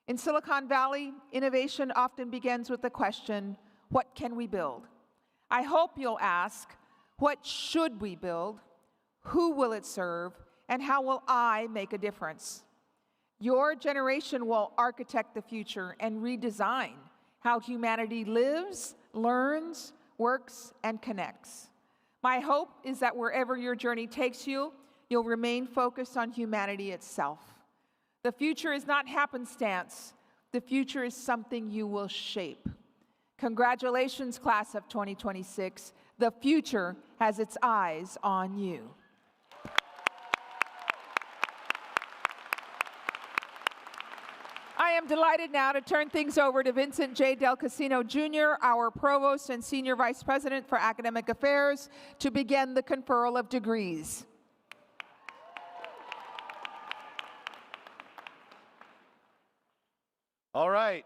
In Silicon Valley, innovation often begins with the question, what can we build? I hope you'll ask, what should we build? Who will it serve? And how will I make a difference? Your generation will architect the future and redesign how humanity lives, learns, works, and connects. My hope is that wherever your journey takes you, you'll remain focused on humanity itself. The future is not happenstance. The future is something you will shape. Congratulations, class of 2026. The future has its eyes on you. I am delighted now to turn things over to Vincent J. Del Casino Jr., our Provost and Senior Vice President for Academic Affairs, to begin the conferral of degrees. All right,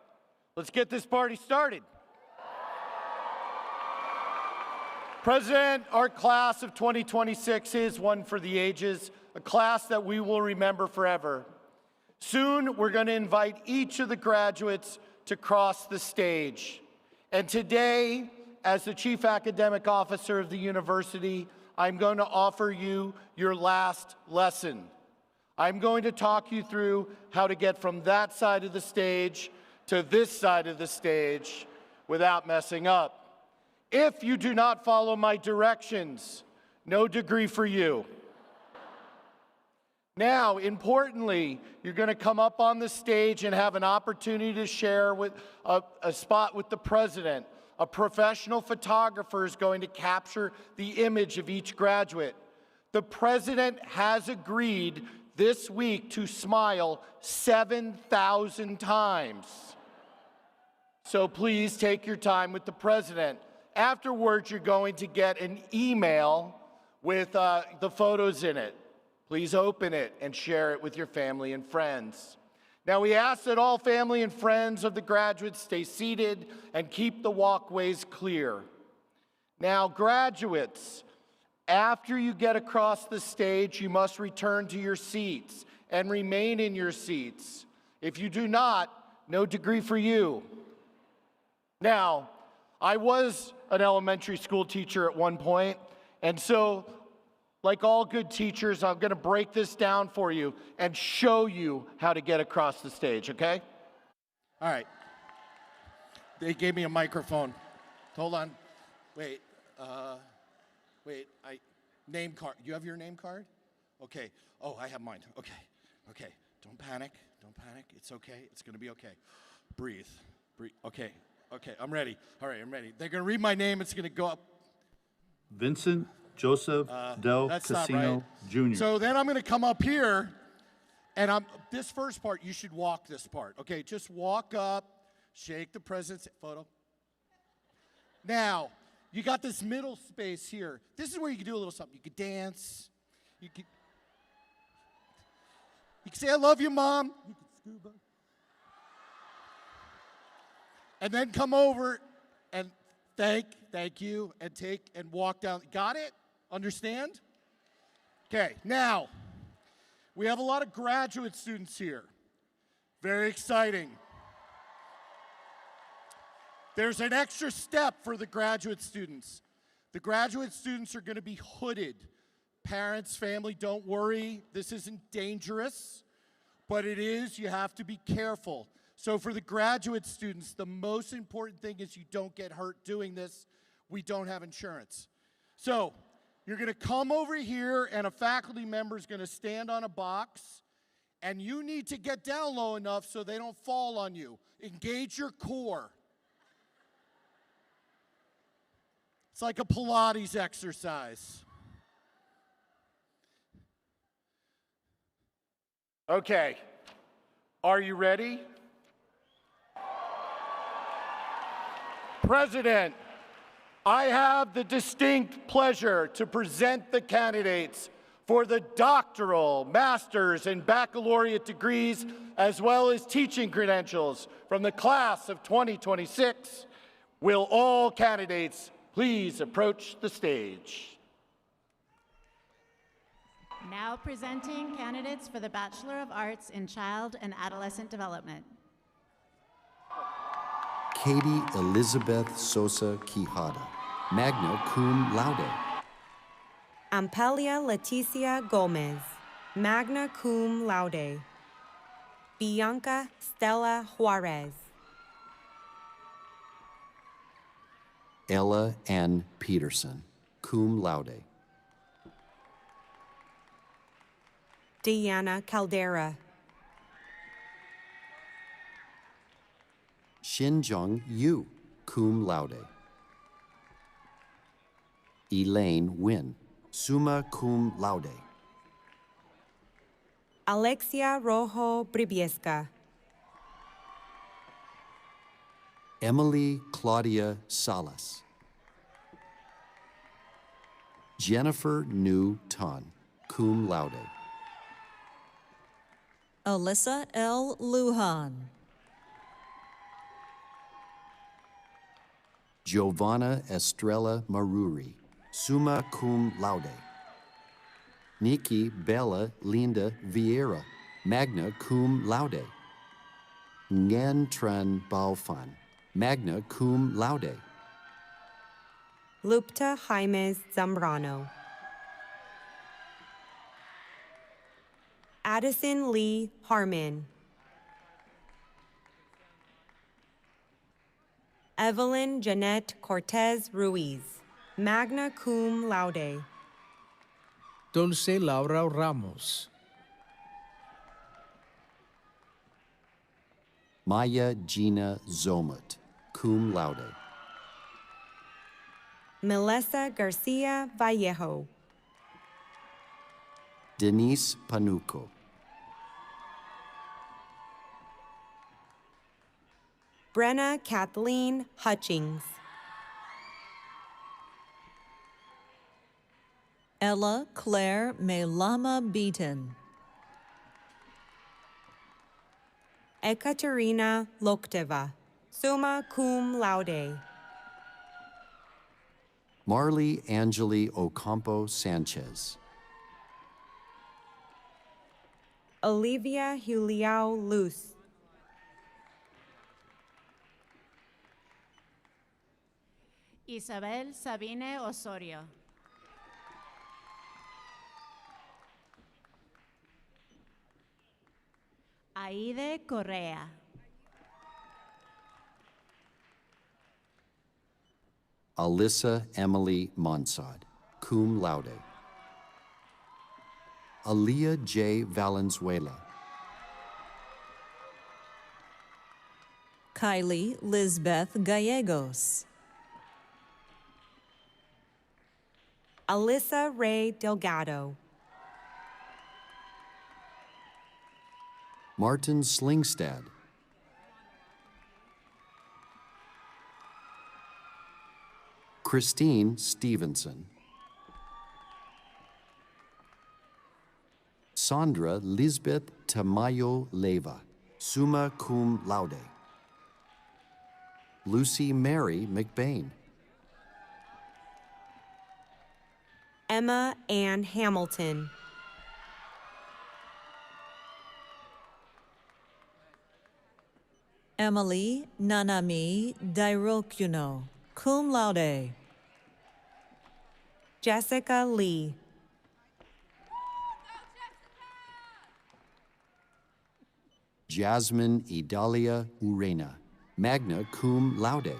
let's get this party started. President, our class of 2026 is one for the ages, a class that we will remember forever. Soon, we're going to invite each of the graduates to cross the stage. And today, as the Chief Academic Officer of the university, I'm going to offer you your last lesson. I'm going to talk you through how to get from that side of the stage to this side of the stage without messing up. If you do not follow my directions, no degree for you. Now, importantly, you're going to come up on the stage and have an opportunity to share with a spot with the president. A professional photographer is going to capture the image of each graduate. The president has agreed this week to smile 7,000 times. So please take your time with the president. Afterwards, you're going to get an email with the photos in it. Please open it and share it with your family and friends. Now, we ask that all family and friends of the graduates stay seated and keep the walkways clear. Now, graduates, after you get across the stage, you must return to your seats and remain in your seats. If you do not, no degree for you. Now, I was an elementary school teacher at one point, and so like all good teachers, I'm going to break this down for you and show you how to get across the stage, okay? All right. They gave me a microphone. Hold on. Wait. Name card. You have your name card? Okay. Oh, I have mine. Okay. Okay. Don't panic. Don't panic. It's okay. It's going to be okay. Breathe. Breathe. Okay. Okay. I'm ready. All right. I'm ready. They're going to read my name. It's going to go up. Vincent Joseph Del Casino Jr. So then I'm going to come up here, and this first part, you should walk this part. Okay, just walk up, shake the president's photo. Now, you got this middle space here. This is where you can do a little something. You could dance. You could say, I love you, Mom. You could scuba. And then come over and thank you, and take and walk down. Got it? Understand? Okay, now, we have a lot of graduate students here. Very exciting. There's an extra step for the graduate students. The graduate students are going to be hooded. Parents, family, don't worry. This isn't dangerous, but it is. You have to be careful. So for the graduate students, the most important thing is you don't get hurt doing this. We don't have insurance. So you're going to come over here, and a faculty member is going to stand on a box, and you need to get down low enough so they don't fall on you. Engage your core. It's like a Pilates exercise. Okay, are you ready? President, I have the distinct pleasure to present the candidates for the doctoral, master's, and baccalaureate degrees, as well as teaching credentials from the class of 2026. Will all candidates please approach the stage? Now presenting candidates for the Bachelor of Arts in Child and Adolescent Development. Katie Elizabeth Sosa Quijada, magna cum laude. Ampelia Leticia Gomez, magna cum laude. Bianca Stella Juarez. Ella Ann Peterson, cum laude. Diana Caldera. Xinjiang Yu, cum laude. Elaine Wynn, summa cum laude. Alexia Rojo Bribiesca. Emily Claudia Salas. Jennifer New Ton, cum laude. Alyssa L. Lujan. Giovanna Estrella Maruri, summa cum laude. Nikki Bella Linda Vieira, magna cum laude. Nguyen Tran Bao Phan, magna cum laude. Lupta Jaimes Zambrano. Addison Lee Harmon. Evelyn Jeanette Cortez Ruiz, magna cum laude. Dulce Laura Ramos. Maya Gina Zomut, cum laude. Melissa Garcia Vallejo. Denise Panuco. Brenna Kathleen Hutchings. Ella Claire Melama Beaton. Ekaterina Lokteva, summa cum laude. Marley Angeli Ocampo Sanchez. Olivia Juliao Luz. Isabel Sabine Osorio. Aide Correa. Alyssa Emily Monsad, cum laude. Aaliyah J. Valenzuela. Kylie Lizbeth Gallegos. Alyssa Ray Delgado. Martin Slingstad. Christine Stevenson. Sandra Lisbeth Tamayo Leva, summa cum laude. Lucy Mary McBain. Emma Ann Hamilton. Emily Nanami Dairokuno, cum laude. Jessica Lee. Jasmine Idalia Urena, magna cum laude.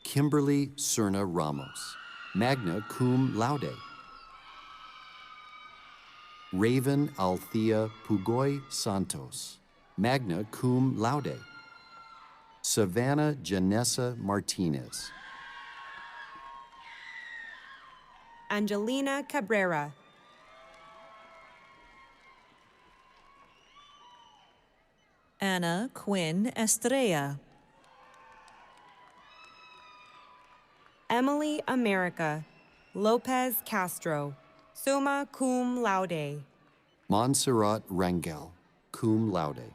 Kimberly Serna Ramos, magna cum laude. Raven Althea Pugoy Santos, magna cum laude. Savannah Janessa Martinez. Angelina Cabrera. Anna Quinn Estrella. Emily America Lopez Castro, summa cum laude. Montserrat Rangel, cum laude.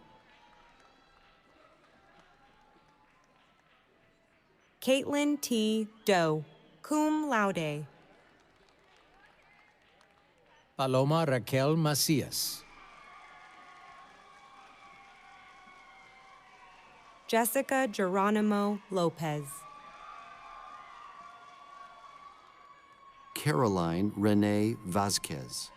Caitlin T. Doe, cum laude. Paloma Raquel Macias. Jessica Geronimo Lopez. Caroline Renee Vazquez.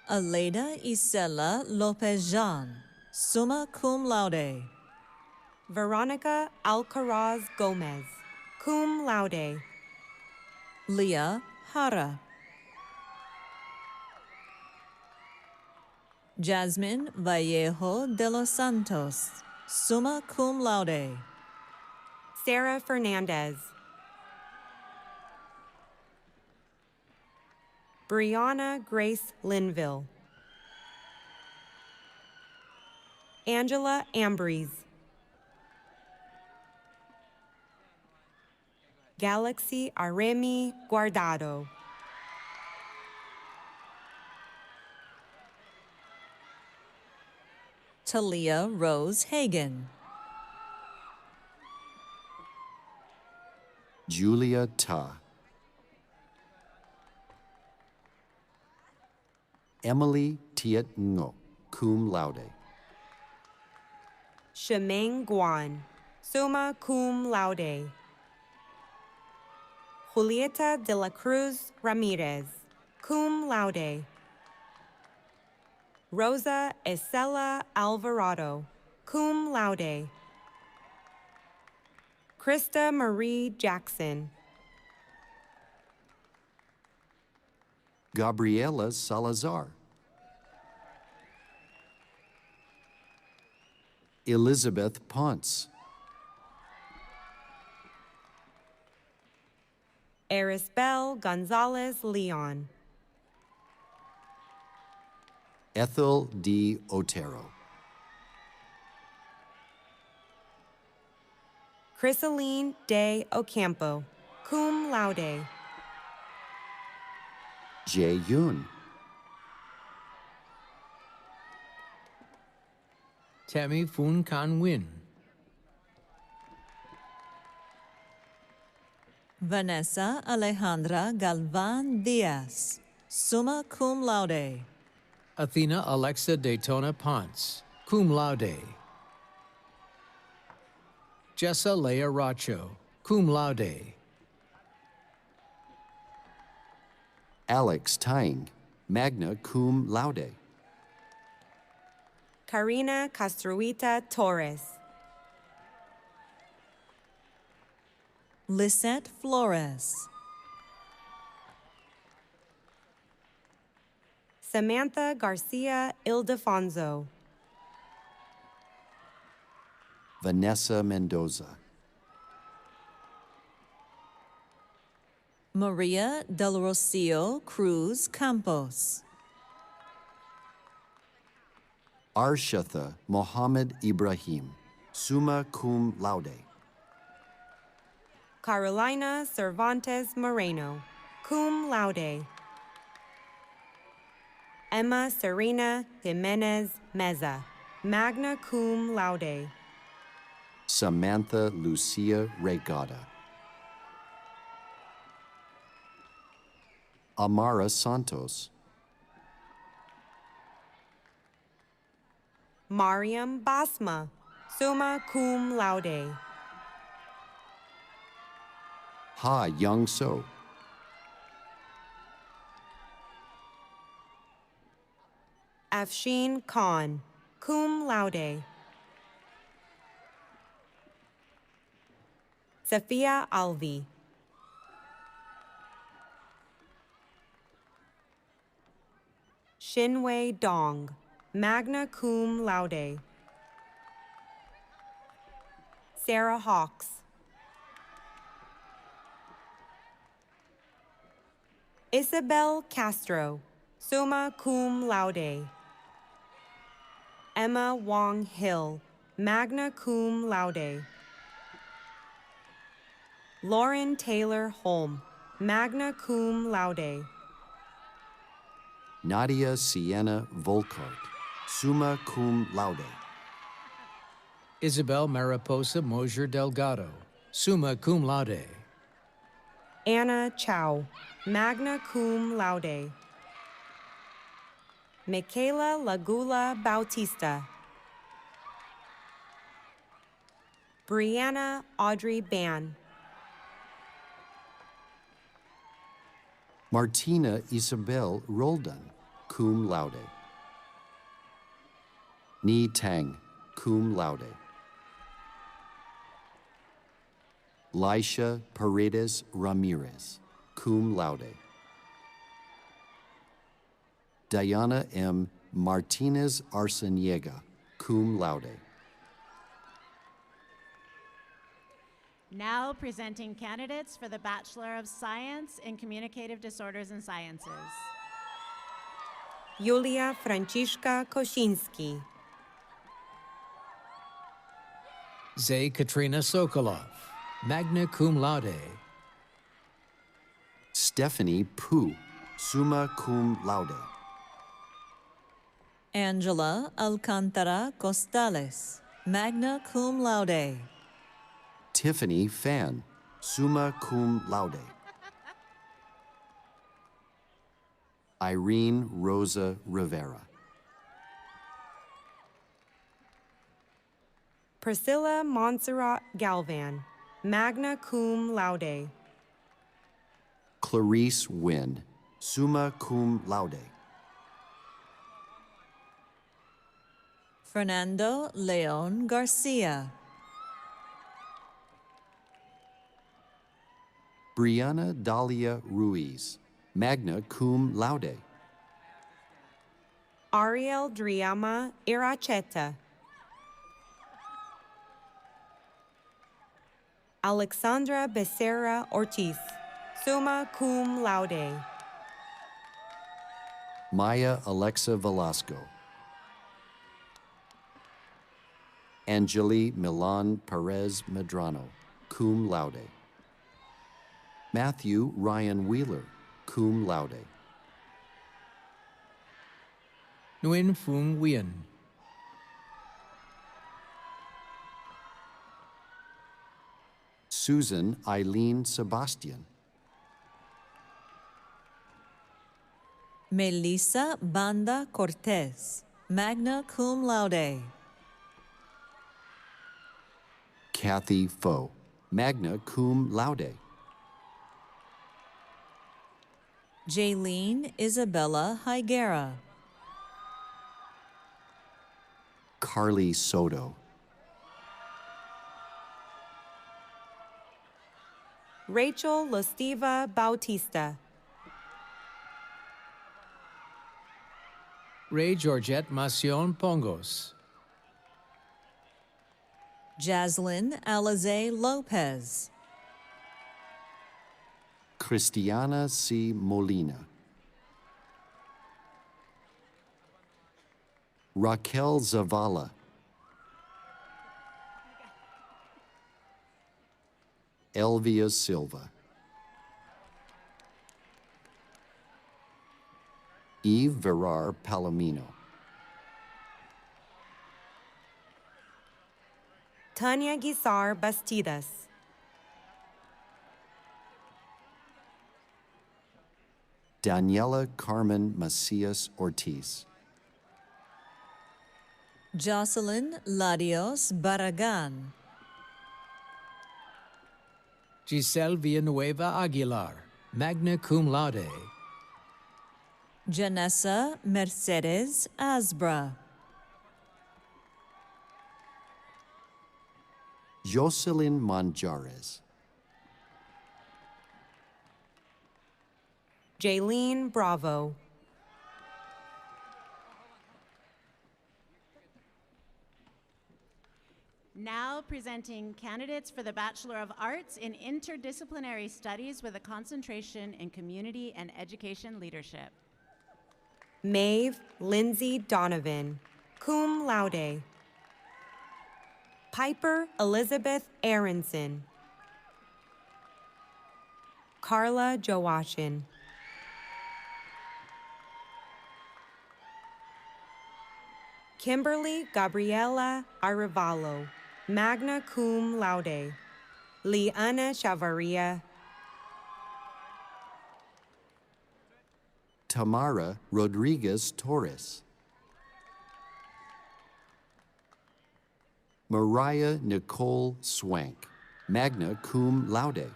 Aleda Isela Lopez Jean, summa cum laude. Veronica Alcaraz Gomez, cum laude. Leah Hara. Jasmine Vallejo de los Santos, summa cum laude. Sarah Fernandez. Brianna Grace Linville. Angela Ambrose. Galaxy Aremi Guardado. Talia Rose Hagan. Julia Ta. Emily Tiet Ngo, cum laude. Shemeng Guan, summa cum laude. Julieta de la Cruz Ramirez, cum laude. Rosa Isela Alvarado, cum laude. Krista Marie Jackson. Gabriela Salazar. Elizabeth Ponce. Erisbel Gonzalez Leon. Ethel D. Otero. Chrysaline de Ocampo, cum laude. Jae Yoon. Tammy Foon Can Win. Vanessa Alejandra Galvan Diaz, summa cum laude. Athena Alexa Daytona Ponce, cum laude. Jessa Leia Racho, cum laude. Alex Tying, magna cum laude. Karina Castruita Torres. Lisette Flores. Samantha Garcia Ildefonso. Vanessa Mendoza. Maria del Rocio Cruz Campos. Arshatha Mohammed Ibrahim, summa cum laude. Carolina Cervantes Moreno, cum laude. Emma Serena Jimenez Meza, magna cum laude. Samantha Lucia Regatta. Amara Santos. Mariam Basma, summa cum laude. Ha Young So. Afshin Khan, cum laude. Safia Alvi. Shinwei Dong, magna cum laude. Sarah Hawks. Isabel Castro, summa cum laude. Emma Wong Hill, magna cum laude. Lauren Taylor Holm, magna cum laude. Nadia Sienna Volkart, summa cum laude. Isabel Mariposa Mosier Delgado, summa cum laude. Anna Chow, magna cum laude. Michaela Lagula Bautista. Brianna Audrey Ban. Martina Isabel Roldan, cum laude. Ni Tang, cum laude. Laisha Paredes Ramirez, cum laude. Diana M. Martinez Arceniega, cum laude. Now presenting candidates for the Bachelor of Science in Communicative Disorders and Sciences. Yulia Francisca Koshinsky. Zay Katrina Sokolov, magna cum laude. Stephanie Poo, summa cum laude. Angela Alcantara Costales, magna cum laude. Tiffany Fan, summa cum laude. Irene Rosa Rivera. Priscilla Montserrat Galvan, magna cum laude. Clarice Wynn, summa cum laude. Fernando Leon Garcia. Brianna Dahlia Ruiz, magna cum laude. Ariel Driama Iracheta. Alexandra Becerra Ortiz, summa cum laude. Maya Alexa Velasco. Angeli Milan Perez Medrano, cum laude. Matthew Ryan Wheeler, cum laude. Nguyen Phuong Nguyen. Susan Eileen Sebastian. Melissa Banda Cortez, magna cum laude. Kathy Foe, magna cum laude. Jaylene Isabella Higuera. Carly Soto. Rachel Lostiva Bautista. Ray Georgette Macion Pongos. Jaslyn Alize Lopez. Cristiana C. Molina. Raquel Zavala. Elvia Silva. Eve Verar Palomino. Tanya Guisar Bastidas. Daniela Carmen Macias Ortiz. Jocelyn Ladios Barragan. Giselle Villanueva Aguilar, magna cum laude. Janessa Mercedes Asbra. Jocelyn Manjares. Jaylene Bravo. Now presenting candidates for the Bachelor of Arts in Interdisciplinary Studies with a concentration in community and education leadership. Maeve Lindsay Donovan, cum laude. Piper Elizabeth Aronson. Carla Joachim. Kimberly Gabriela Arevalo, magna cum laude. Liana Chavaria. Tamara Rodriguez Torres. Mariah Nicole Swank, magna cum laude.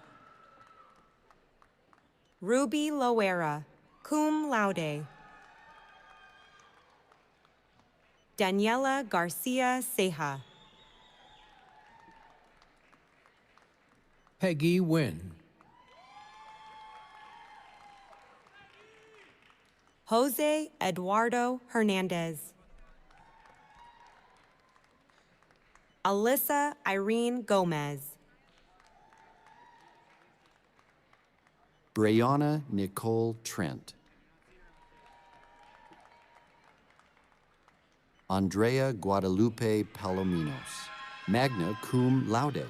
Ruby Loera, cum laude. Daniela Garcia Ceja. Peggy Wynn. Jose Eduardo Hernandez. Alyssa Irene Gomez. Brianna Nicole Trent. Andrea Guadalupe Palominos, magna cum laude.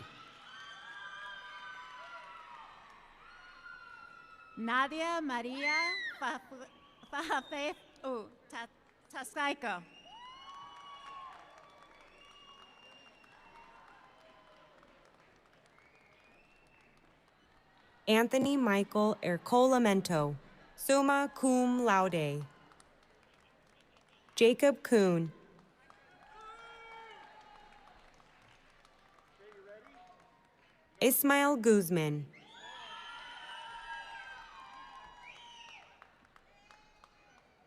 Nadia Maria Taskaiko. Anthony Michael Ercolamento, summa cum laude. Jacob Kuhn. Ismael Guzman.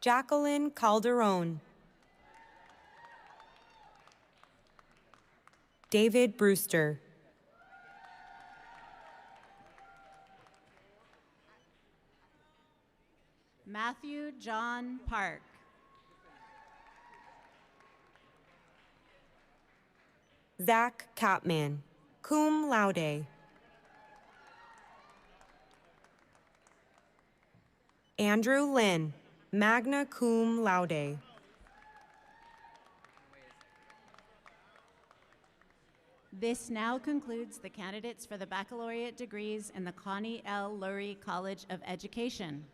Jacqueline Calderon. David Brewster. Matthew John Park. Zach Kapman, cum laude. Andrew Lynn, magna cum laude. This now concludes the candidates for the baccalaureate degrees in the Connie L. Lurie College of Education.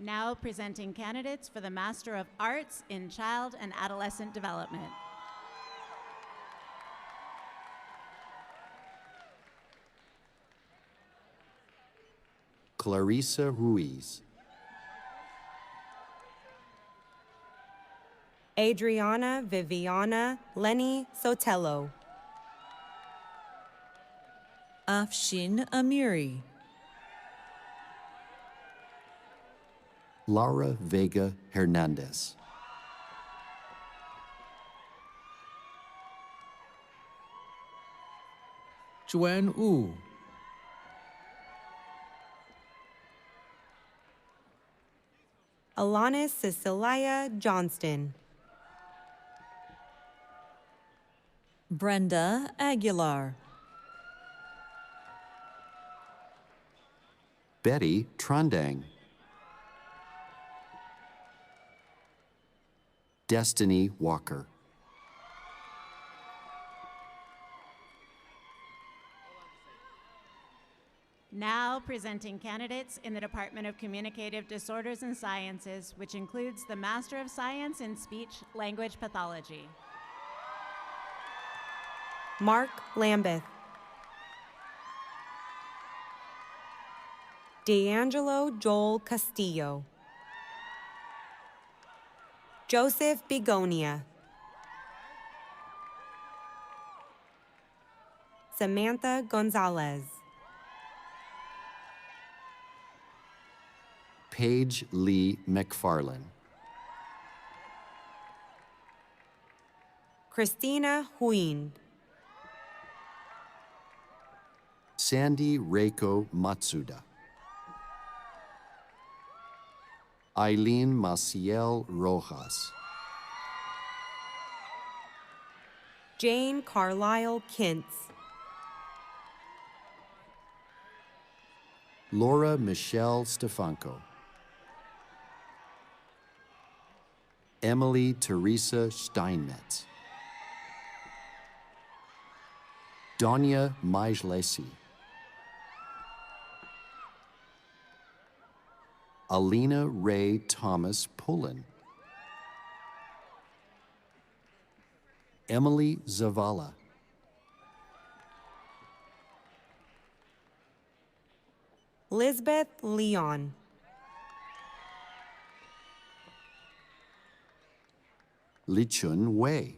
Now presenting candidates for the Master of Arts in Child and Adolescent Development. Clarissa Ruiz. Adriana Viviana Lenny Sotelo. Afshin Amiri. Laura Vega Hernandez. Joanne Wu. Alanis Cecilia Johnston. Brenda Aguilar. Betty Trondang. Destiny Walker. Now presenting candidates in the Department of Communicative Disorders and Sciences, which includes the Master of Science in Speech Language Pathology. Mark Lambeth. D'Angelo Joel Castillo. Joseph Begonia. Samantha Gonzalez. Paige Lee McFarlane. Christina Huyn. Sandy Reiko Matsuda. Eileen Maciel Rojas. Jane Carlisle Kintz. Laura Michelle Stefanko. Emily Teresa Steinmetz. Donya Majlesi. Alina Ray Thomas Pullen. Emily Zavala. Lisbeth Leon. Lichun Wei.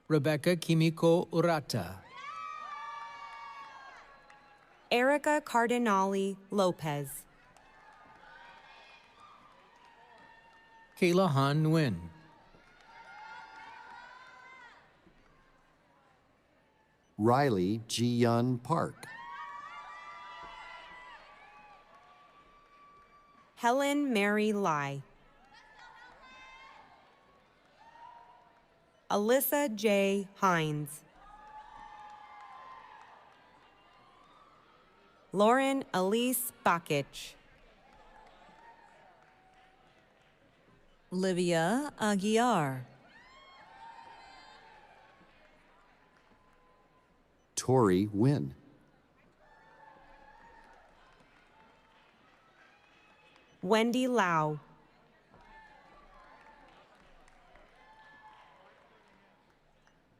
Rebecca Kimiko Urata. Erica Cardinali Lopez. Kayla Han Nguyen. Riley Ji-Yun Park. Helen Mary Lai. Alyssa J. Hines. Lauren Elise Bakich. Livia Aguiar, Tori Wynn, Wendy Lau,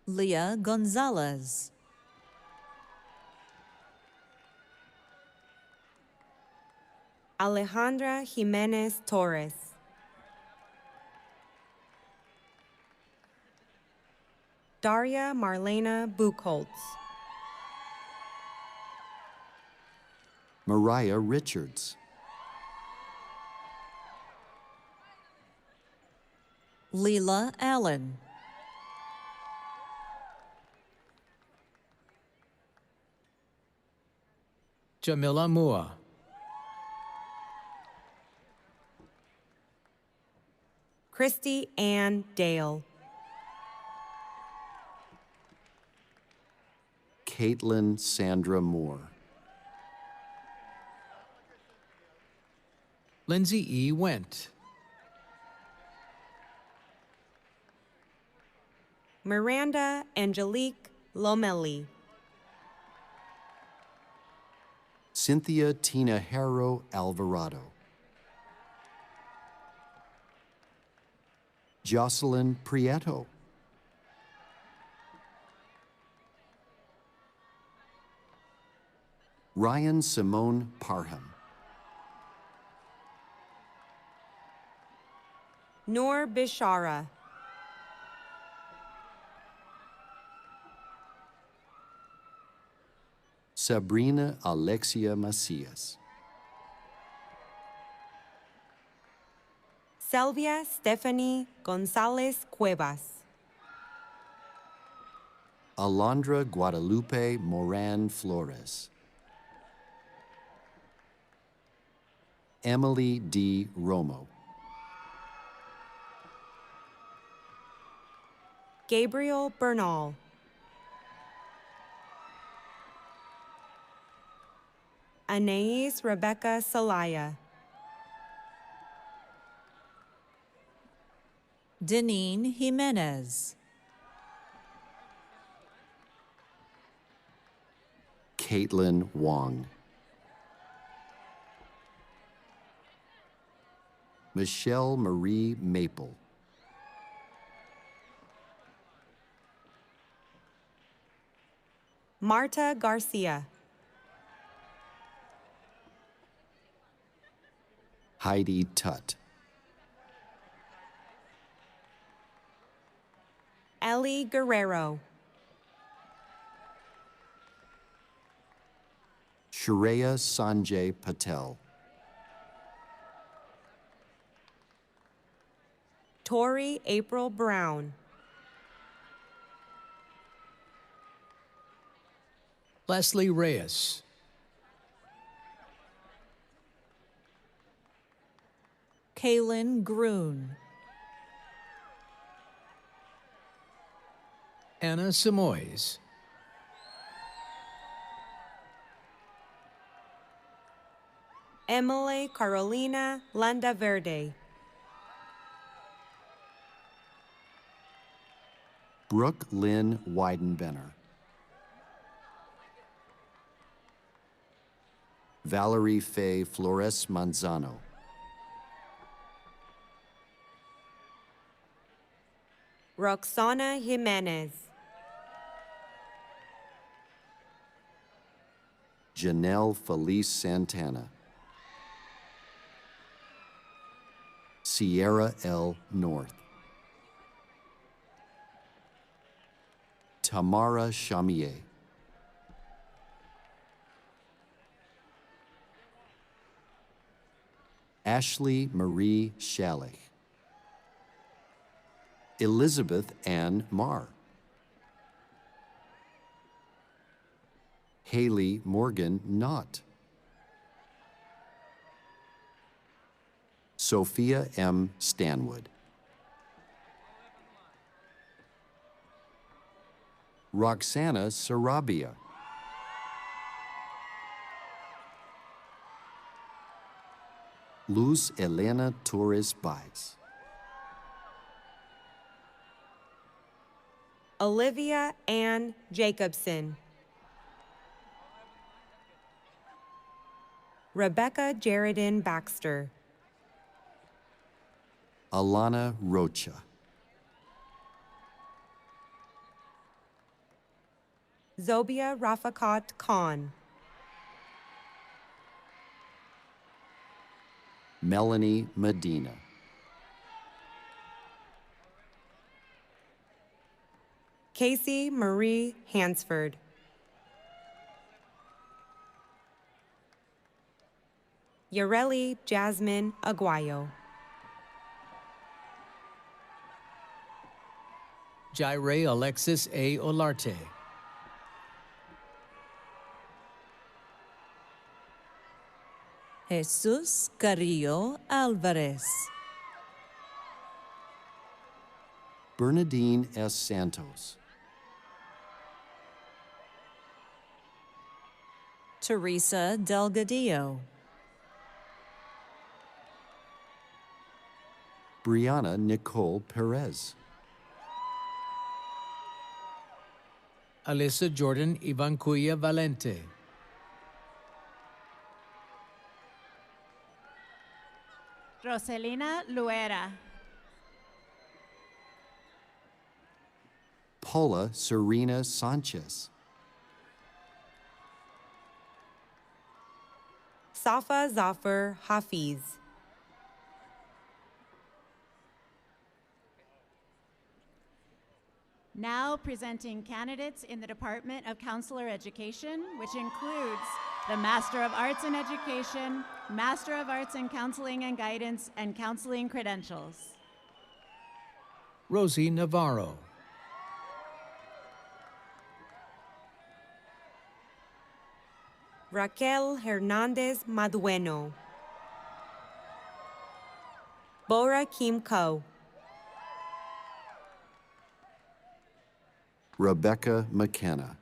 Leah Gonzalez, Alejandra Jimenez Torres, Daria Marlena Buchholz, Mariah Richards, Leela Allen, Jamila Mua, Christy Ann Dale, Caitlin Sandra Moore, Lindsay E. Went, Miranda Angelique Lomeli, Cynthia Tina Harrow Alvarado, Jocelyn Prieto, Ryan Simone Parham, Noor Bishara, Sabrina Alexia Macias, Selvia Stephanie Gonzalez Cuevas, Alondra Guadalupe Moran Flores, Emily D. Romo, Gabriel Bernal, Anais Rebecca Salaya, Deneen Jimenez, Caitlin Wong, Michelle Marie Maple, Marta Garcia, Heidi Tutt, Ellie Guerrero, Shreya Sanjay Patel, Tori April Brown, Leslie Reyes, Kaylin Groon, Anna Simoes, Emily Carolina Landaverde, Brooke Lynn Weidenbenner, Valerie Faye Flores Manzano, Roxana Jimenez, Janelle Felice Santana, Sierra L. North, Tamara Chamier, Ashley Marie Shallich, Elizabeth Ann Marr, Haley Morgan Knott, Sophia M. Stanwood, Roxana Sarabia, Luz Elena Torres Baez, Olivia Ann Jacobson. Rebecca Jaredin Baxter. Alana Rocha. Zobia Rafaqat Khan. Melanie Medina. Casey Marie Hansford. Yareli Jasmine Aguayo. Jaire Alexis A. Olarte. Jesus Carrillo Alvarez. Bernadine S. Santos. Teresa Delgadillo. Brianna Nicole Perez. Alyssa Jordan Ivancuya Valente. Roselina Luera. Paula Serena Sanchez. Safa Zafar Hafiz. Now presenting candidates in the Department of Counselor Education, which includes the Master of Arts in Education, Master of Arts in Counseling and Guidance, and Counseling Credentials. Rosie Navarro. Raquel Hernandez Madueno. Bora Kim Ko. Rebecca McKenna.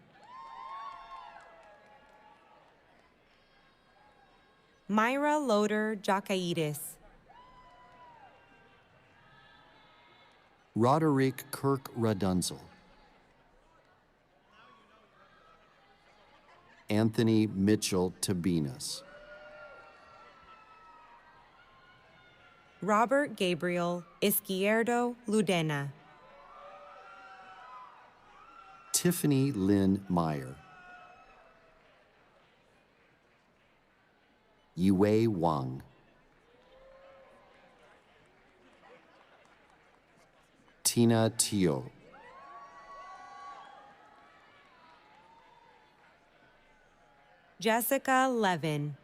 Myra Loader Jacaitis. Roderick Kirk Radunzel. Anthony Mitchell Tabinas. Robert Gabriel Izquierdo Ludena. Tiffany Lynn Meyer. Yue Wang. Tina Teo. Jessica Levin.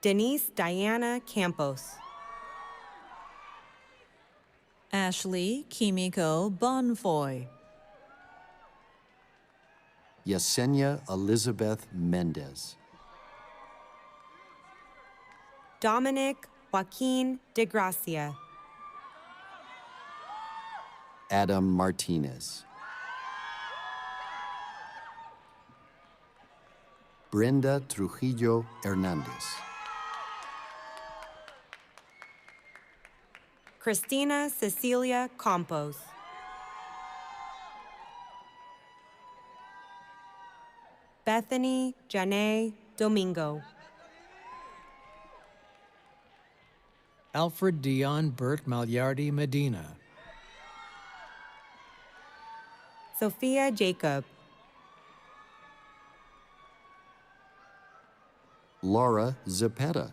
Denise Diana Campos. Ashley Kimiko Bonfoy. Yesenia Elizabeth Mendez. Dominic Joaquin de Gracia. Adam Martinez. Brenda Trujillo Hernandez. Christina Cecilia Campos. Bethany Janae Domingo. Alfred Dion Burt Magliardi Medina. Sophia Jacob. Laura Zepeda.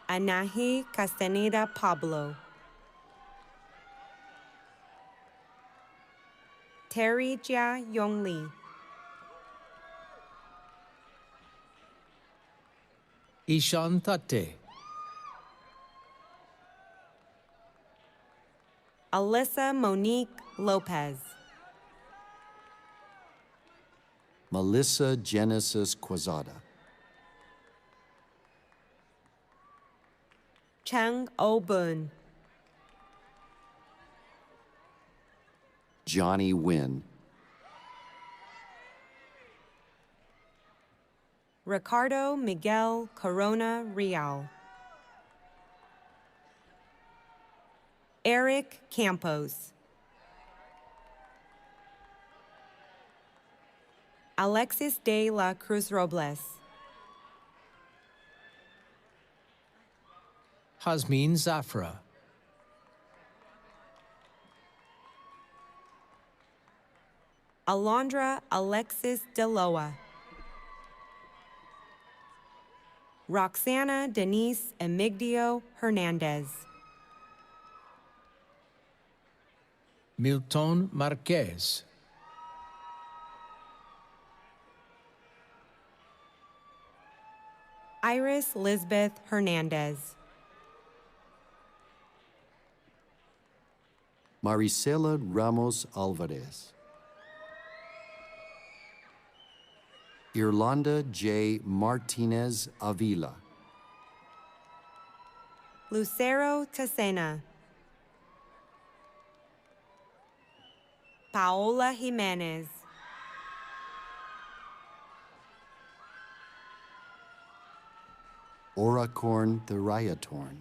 Anahi Castaneda Pablo. Terry Jia Yong Lee. Ishan Tate. Alyssa Monique Lopez. Melissa Genesis Quezada. Cheng Obun. Johnny Wynn. Ricardo Miguel Corona Real. Eric Campos. Alexis de la Cruz Robles. Hasmin Zafra. Alondra Alexis Deloa. Roxana Denise Emigdio Hernandez. Milton Marquez. Iris Lisbeth Hernandez. Maricela Ramos Alvarez. Irlanda J. Martinez Avila. Lucero Tacena. Paola Jimenez. Oracorn Theriatorn.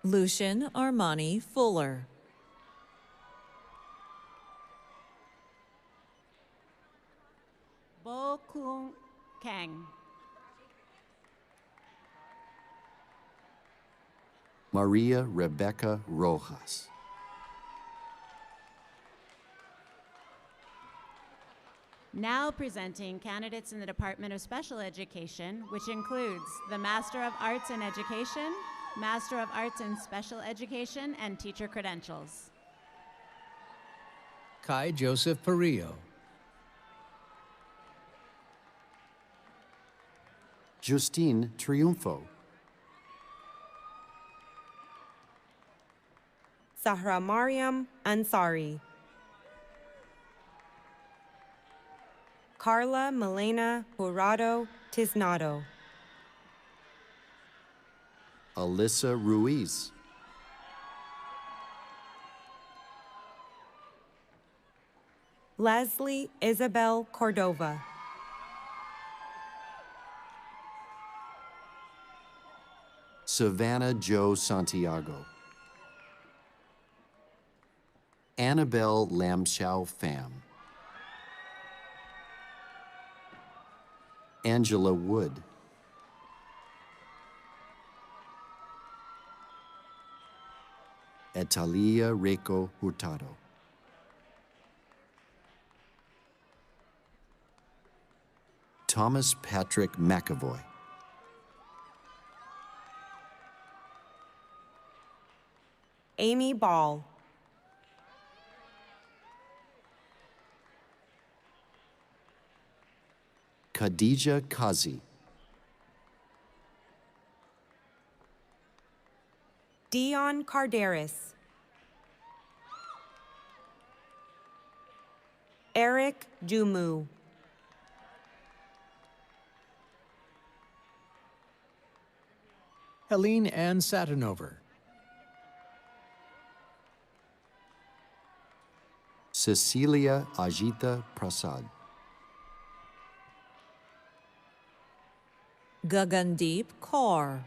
Lucian Armani Fuller. Bo Kung Kang. Maria Rebecca Rojas. Now presenting candidates in the Department of Special Education, which includes the Master of Arts in Education, Master of Arts in Special Education, and teacher credentials. Kai Joseph Perillo. Justine Triunfo. Sahra Mariam Ansari. Carla Milena Jurado Tiznado. Alyssa Ruiz. Leslie Isabel Cordova. Savannah Jo Santiago. Annabelle Lamshao Pham. Angela Wood. Etalia Reco Hurtado. Thomas Patrick McAvoy. Amy Ball. Khadija Kazi. Dion Carderis. Eric Jumu. Helene Ann Satinover. Cecilia Ajita Prasad. Gagandeep Kaur.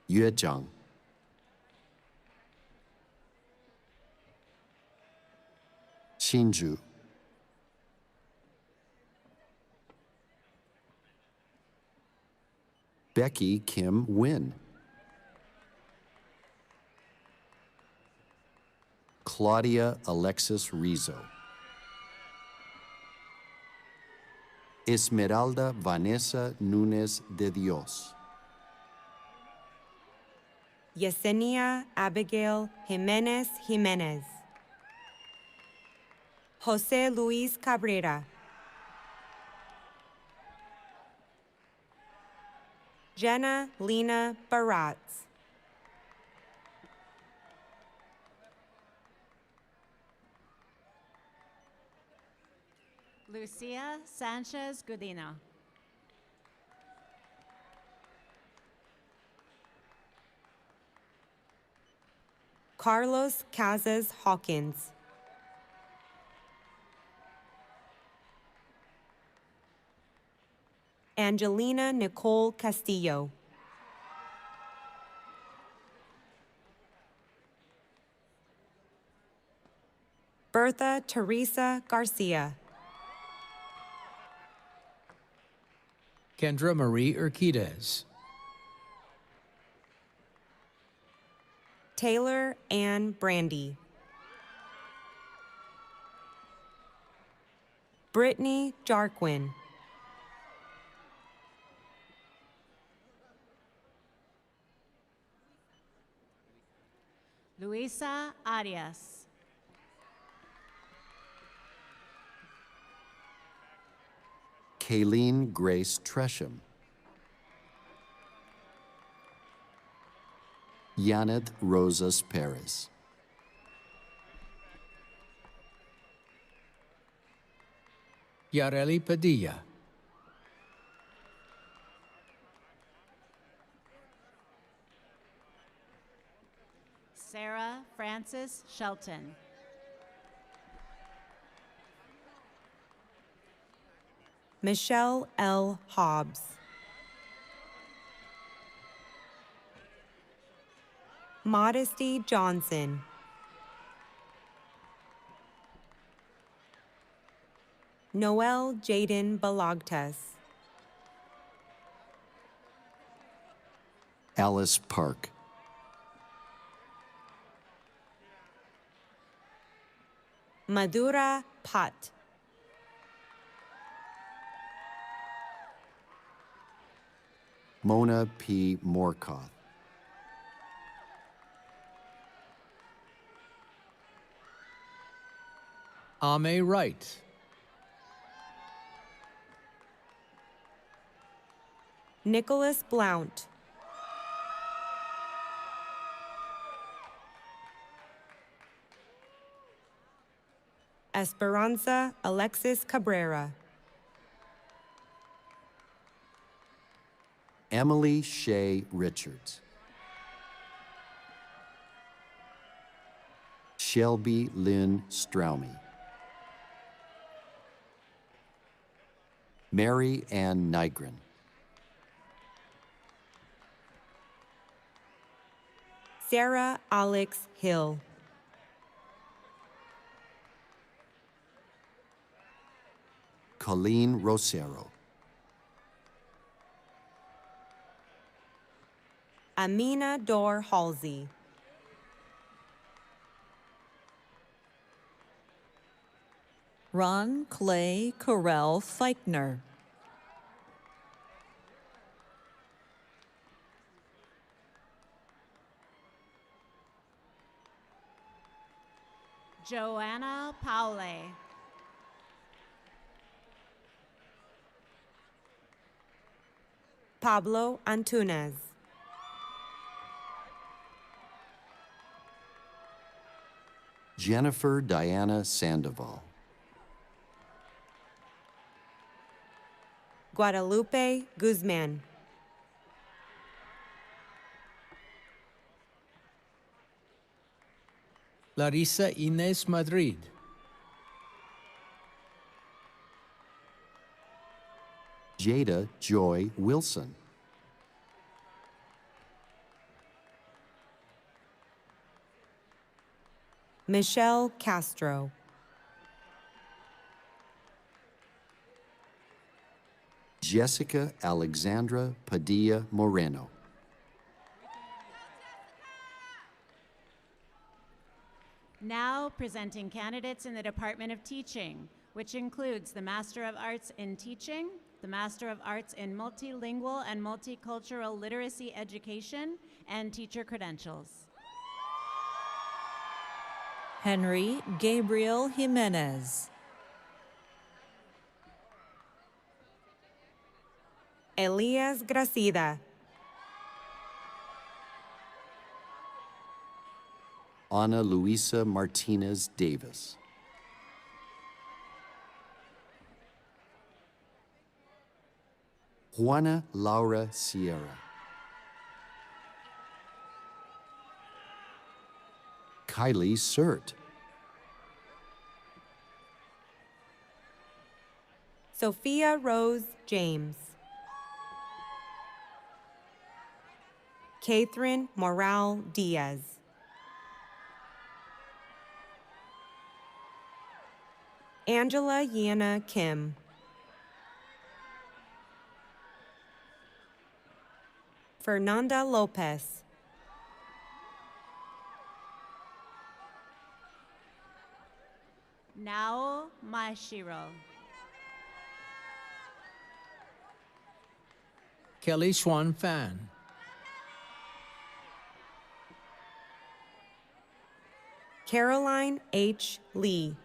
Yue Zhang. Shinju. Becky Kim Wynn. Claudia Alexis Rizzo. Esmeralda Vanessa Núñez de Dios. Yesenia Abigail Jimenez Jimenez. Jose Luis Cabrera. Jenna Lena Baratz. Lucia Sanchez Godina. Carlos Casas Hawkins. Angelina Nicole Castillo. Bertha Teresa Garcia. Kendra Marie Urquidez. Taylor Ann Brandy. Brittany Jarquin. Luisa Arias. Kayleen Grace Tresham. Yaneth Rosas Perez. Yareli Padilla. Sarah Frances Shelton. Michelle L. Hobbs. Modesty Johnson. Noel Jaden Balagtas. Alice Park. Madhura Pat. Mona P. Morkoth. Ame Wright. Nicholas Blount. Esperanza Alexis Cabrera. Emily Shea Richards. Shelby Lynn Straume. Mary Ann Nygren. Sarah Alex Hill. Colleen Rosero. Amina Dor Halsey. Ron Clay Correll Feichner. Joanna Paule. Pablo Antunes. Jennifer Diana Sandoval. Guadalupe Guzman. Larissa Inés Madrid. Jada Joy Wilson. Michelle Castro. Jessica Alexandra Padilla Moreno. Now presenting candidates in the Department of Teaching, which includes the Master of Arts in Teaching, the Master of Arts in Multilingual and Multicultural Literacy Education, and teacher credentials. Henry Gabriel Jimenez. Elias Gracida. Ana Luisa Martinez Davis. Juana Laura Sierra. Kylie Surt. Sophia Rose James. Catherine Morale Diaz. Angela Yana Kim. Fernanda Lopez. Nao Mashiro. Kelly Swan Fan. Caroline H. Lee.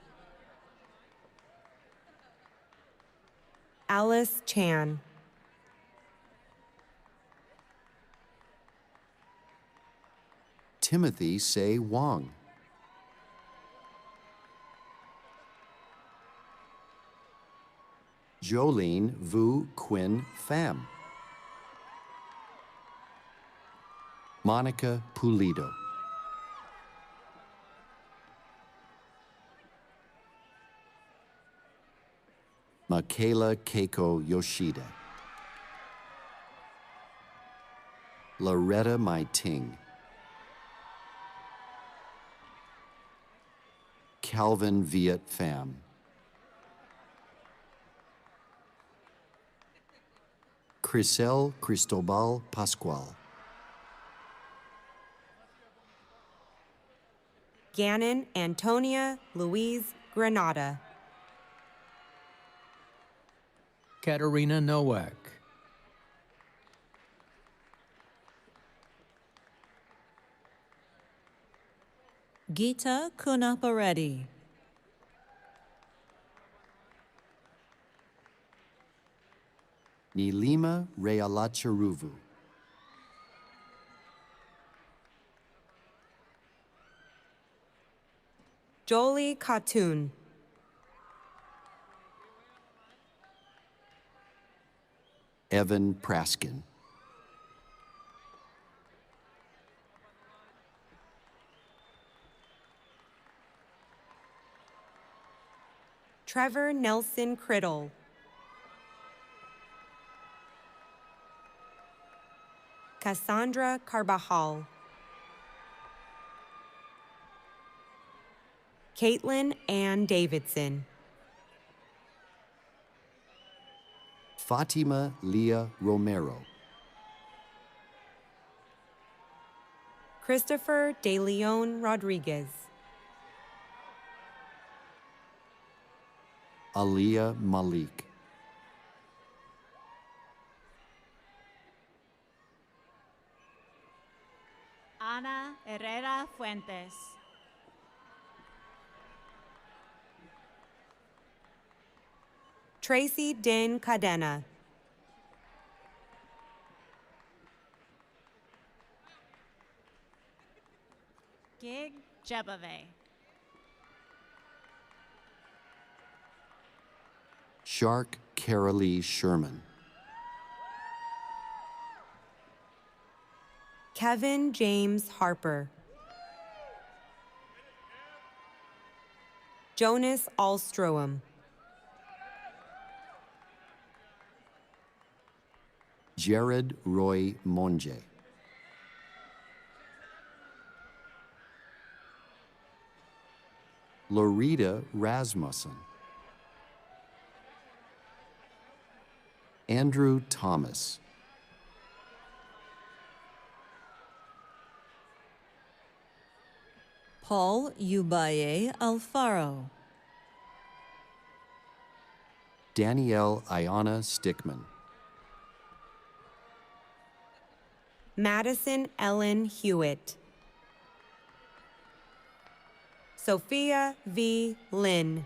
Alice Chan. Timothy Se Wong. Jolene Vu Quinn Pham. Monica Pulido. Michaela Keiko Yoshida. Loretta Mai Ting. Calvin Viet Pham. Crisel Cristobal Pascual. Gannon Antonia Louise Granada. Katerina Nowak. Geeta Kunapareddy. Nilima Realacharuvu. Jolie Khatun. Evan Praskin. Trevor Nelson Criddle. Cassandra Carbajal. Caitlin Ann Davidson. Fatima Leah Romero. Christopher De Leon Rodriguez. Aliyah Malik. Ana Herrera Fuentes. Tracy Din Cadena. Gig Jebove. Shark Carolee Sherman. Kevin James Harper. Jonas Alstroem. Jared Roy Monje. Lorita Rasmussen. Andrew Thomas. Paul Ubaye Alfaro. Danielle Ayana Stickman. Madison Ellen Hewitt. Sophia V. Lynn.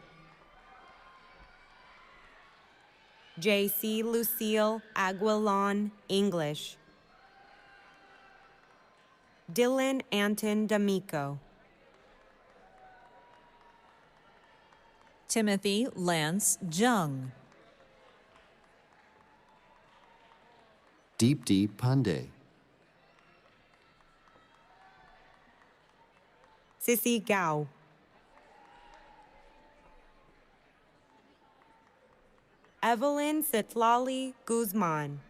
J.C. Lucille Aguilon English. Dylan Anton D'Amico. Timothy Lance Jung. Deepti Pandey. Sissy Gao. Evelyn Sitlali Guzman.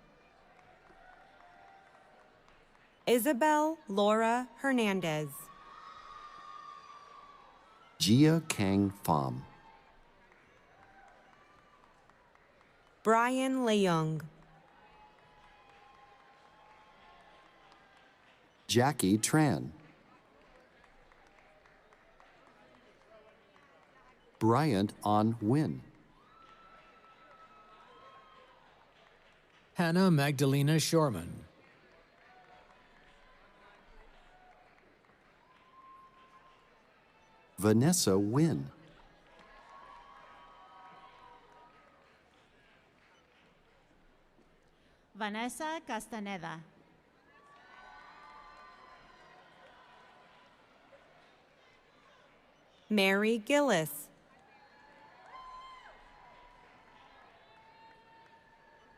Isabel Laura Hernandez. Jia Kang Pham. Brian Leung. Jackie Tran. Bryant An Nguyen. Hannah Magdalena Shorman. Vanessa Nguyen. Vanessa Castaneda. Mary Gillis.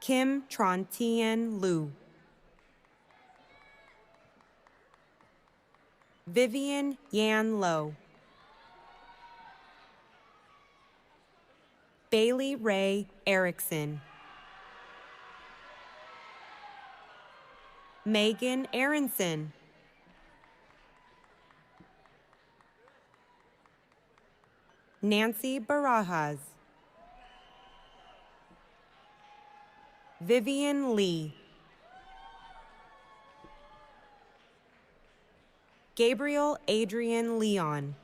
Kim Tron Tien Lu. Vivian Yan Lo. Bailey Ray Erickson. Megan Aronson. Nancy Barajas. Vivian Lee. Gabriel Adrian Leon.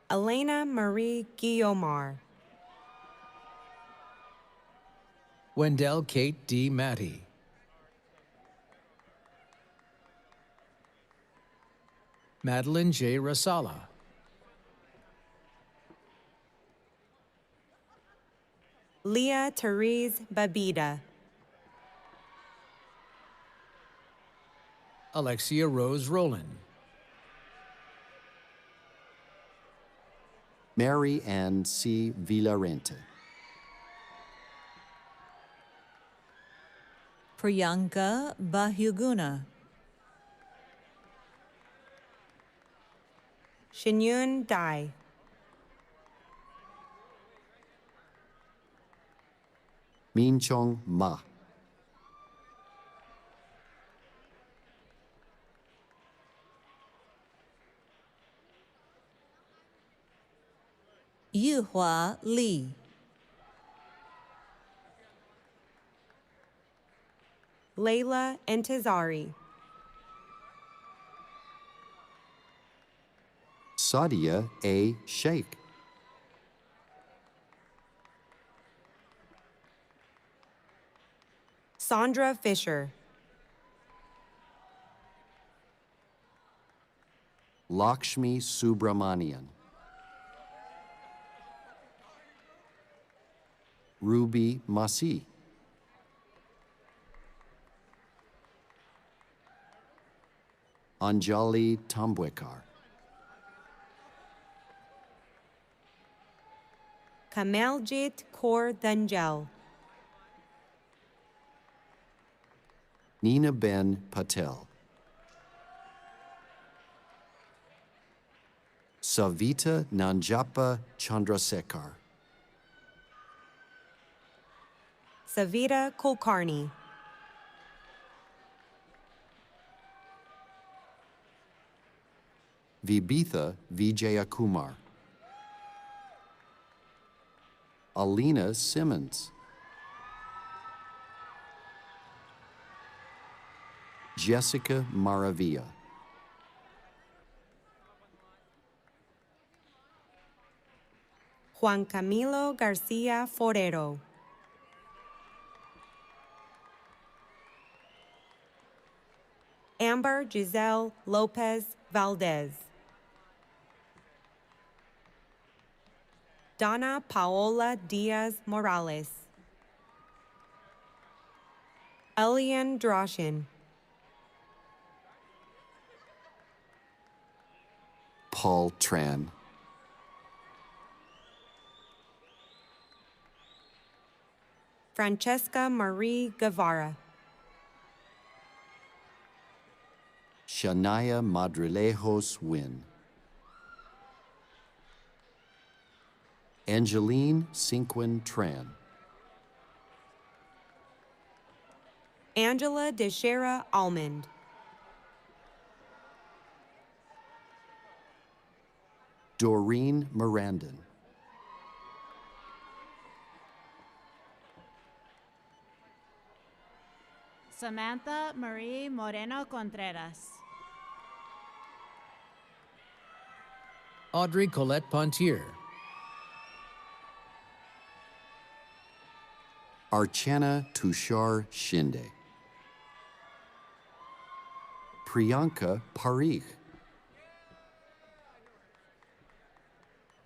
Elena Marie Guiomar. Wendell Kate D. Matty. Madeline J. Rasala. Leah Therese Babida. Alexia Rose Rowland. Mary Ann C. Villarente. Priyanka Bahuguna. Shinyun Dai. Min Chong Ma. Yuhua Lee. Layla Entezari. Sadia A. Sheikh. Sandra Fisher. Lakshmi Subramanian. Ruby Masi. Anjali Tambwekar. Kamaljit Kaur Danjal. Nina Ben Patel. Savita Nanjapa Chandrasekhar. Savita Kulkarni. Vibitha Vijayakumar. Alina Simmons. Jessica Maravilla. Juan Camilo Garcia Forero. Amber Giselle Lopez Valdez. Donna Paola Diaz Morales. Elian Droshin. Paul Tran. Francesca Marie Guevara. Shania Madrilejos Win. Angeline Sinquin Tran. Angela Deshera Almond. Doreen Mirandon. Samantha Marie Moreno Contreras. Audrey Colette Pontier. Archana Tushar Shinde. Priyanka Parikh.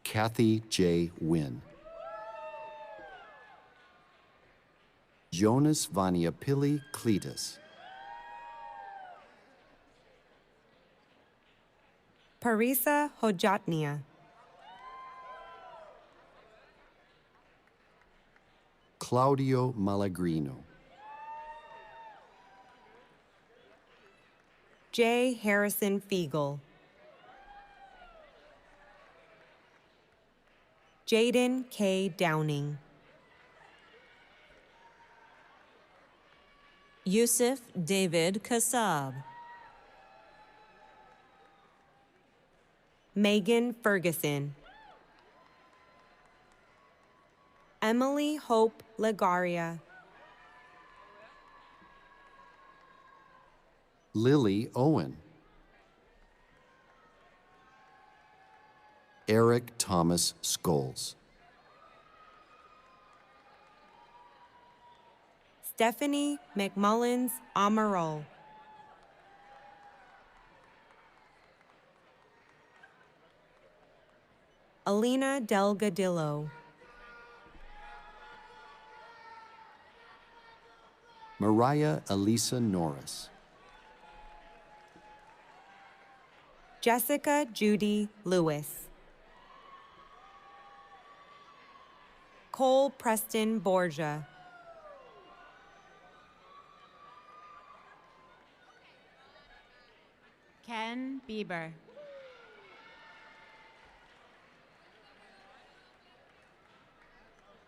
Kathy J. Wynn. Jonas Vaniapilli Cletus. Parisa Hojatnia. Claudio Malagrino. J. Harrison Fiegel. Jaden K. Downing. Yusuf David Kassab. Megan Ferguson. Emily Hope Legaria. Lily Owen. Eric Thomas Scholes. Stephanie McMullins Amaral. Alina Delgadillo. Mariah Elisa Norris. Jessica Judy Lewis. Cole Preston Borgia. Ken Bieber.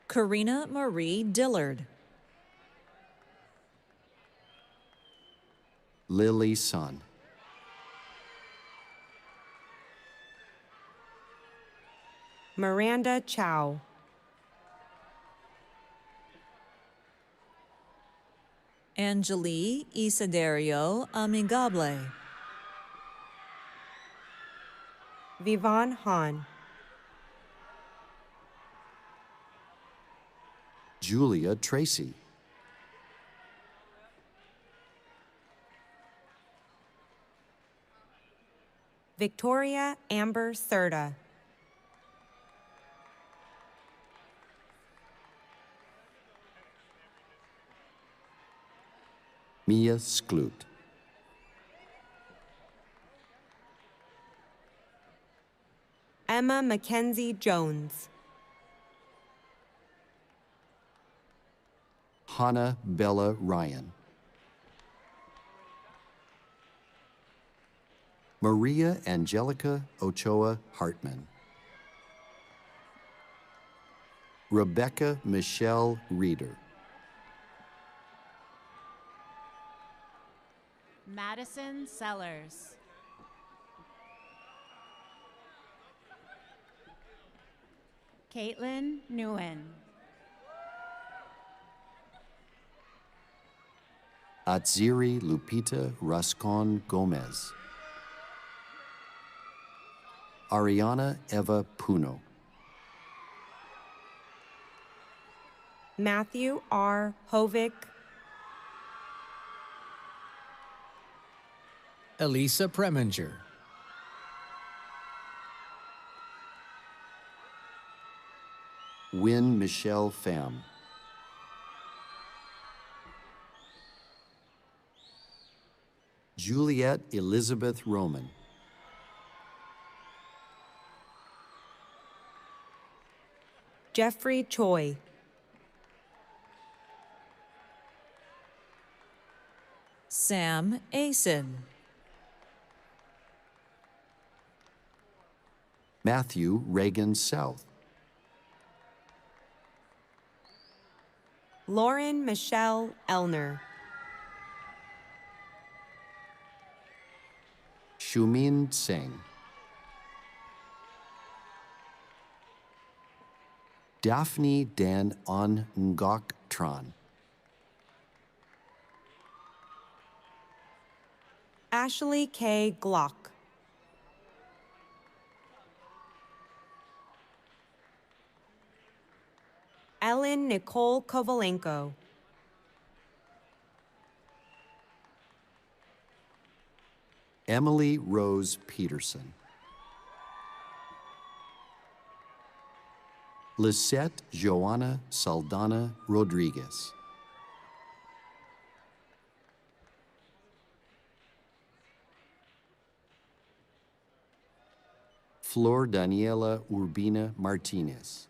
Karina Marie Dillard. Lily Sun. Miranda Chow. Angeli Isiderio Amigable. Vivon Han. Julia Tracy. Victoria Amber Serta. Mia Sklut. Emma Mackenzie Jones. Hannah Bella Ryan. Maria Angelica Ochoa Hartman. Rebecca Michelle Reeder. Madison Sellers. Caitlin Nguyen. Atziri Lupita Rascon Gomez. Ariana Eva Puno. Matthew R. Hovick. Elisa Preminger. Wynn Michelle Pham. Juliet Elizabeth Roman. Jeffrey Choi. Sam Asen. Matthew Reagan South. Lauren Michelle Elner. Shumin Singh. Daphne Dan On Ngok Tran. Ashley K. Glock. Ellen Nicole Kovalenko. Emily Rose Peterson. Lisette Joanna Saldana Rodriguez. Flor Daniela Urbina Martinez.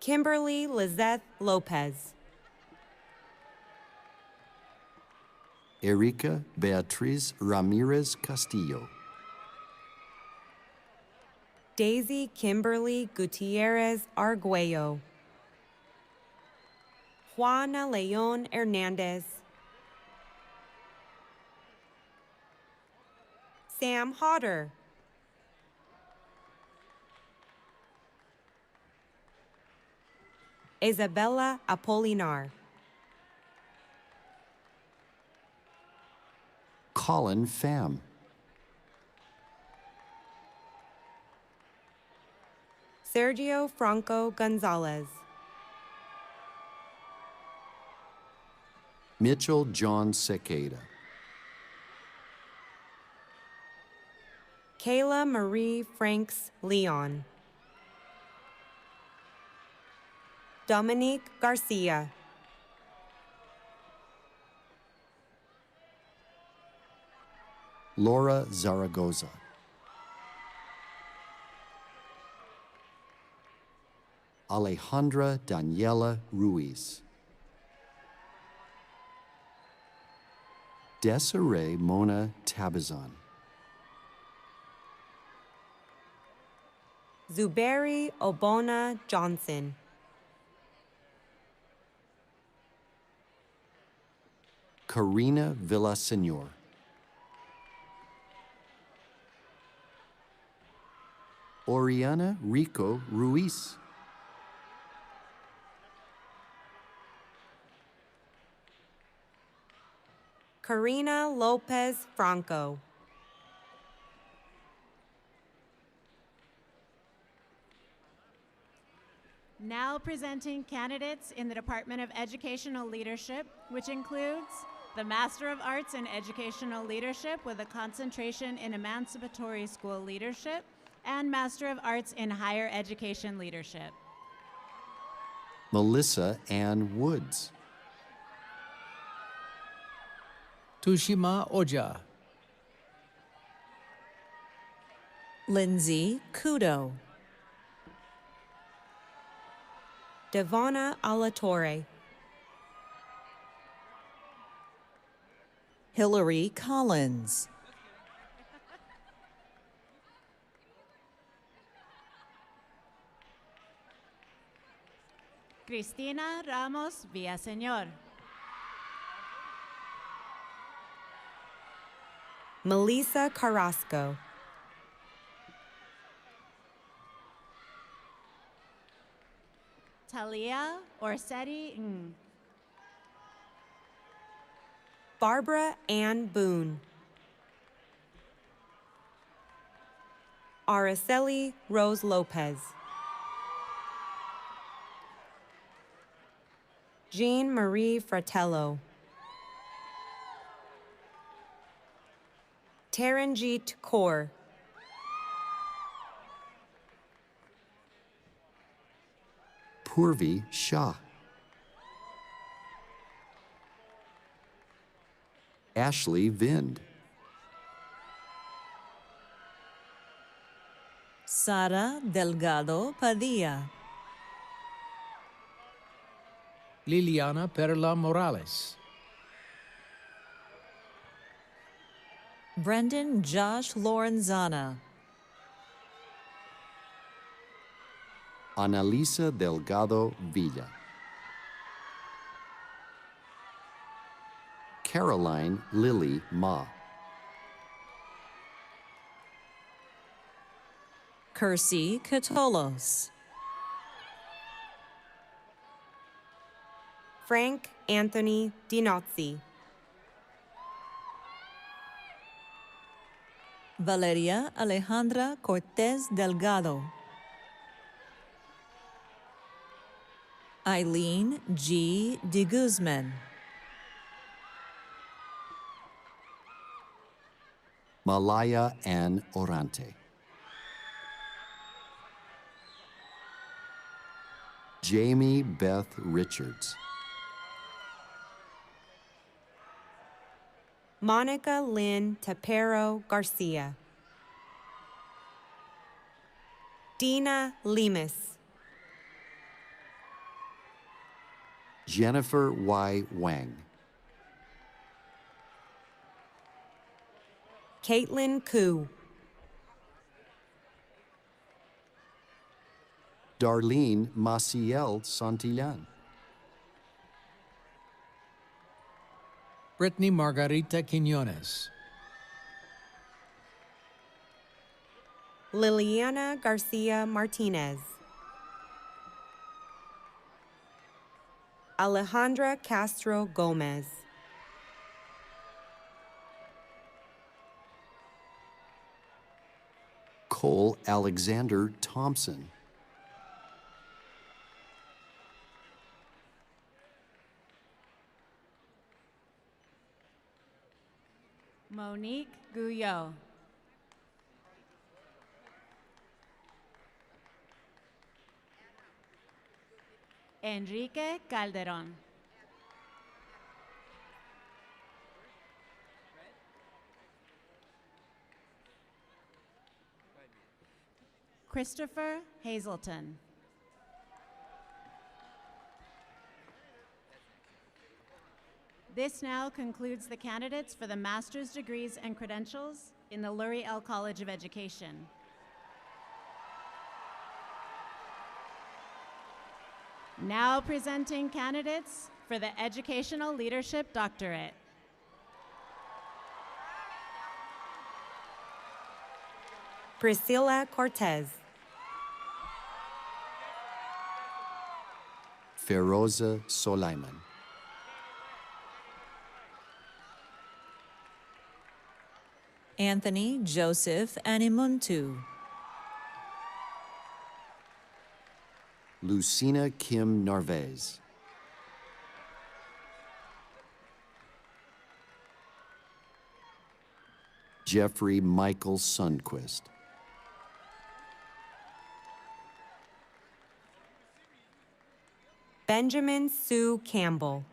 Kimberly Lizeth Lopez. Erika Beatriz Ramirez Castillo. Daisy Kimberly Gutierrez Arguello. Juana Leon Hernandez. Sam Hodder. Isabella Apolinar. Colin Pham. Sergio Franco Gonzalez. Mitchell John Sequeira. Kayla Marie Franks Leon. Dominique Garcia. Laura Zaragoza. Alejandra Daniela Ruiz. Desiree Mona Tabazan. Zuberi Obona Johnson. Karina Villasenor. Oriana Rico Ruiz. Karina Lopez Franco. Now presenting candidates in the Department of Educational Leadership, which includes the Master of Arts in Educational Leadership with a concentration in Emancipatory School Leadership, and Master of Arts in Higher Education Leadership. Melissa Ann Woods. Tushima Oja. Lindsay Kudo. Devonna Alatorre. Hillary Collins. Cristina Ramos Villaseñor. Melissa Carrasco. Talia Orsetti Ng. Barbara Ann Boone. Araceli Rose Lopez. Jean Marie Fratello. Taranjeet Kaur. Purvi Shah. Ashley Vind. Sara Delgado Padilla. Liliana Perla Morales. Brendan Josh Lorenzana. Analisa Delgado Villa. Caroline Lily Ma. Kersey Catolos. Frank Anthony Dinozzi. Valeria Alejandra Cortez Delgado. Eileen G. de Guzman. Malaya Ann Orante. Jamie Beth Richards. Monica Lynn Tapero Garcia. Dina Lemus. Jennifer Y. Wang. Caitlin Koo. Darlene Maciel Santillan. Brittany Margarita Quinones. Liliana Garcia Martinez. Alejandra Castro Gomez. Cole Alexander Thompson. Monique Guyot. Enrique Calderon. Christopher Hazelton. This now concludes the candidates for the master's degrees and credentials in the Lurie College of Education. Now presenting candidates for the Educational Leadership Doctorate. Priscilla Cortez. Feroza Soleiman. Anthony Joseph Animuntu. Lucina Kim Narvaez. Jeffrey Michael Sundquist. Benjamin Sue Campbell.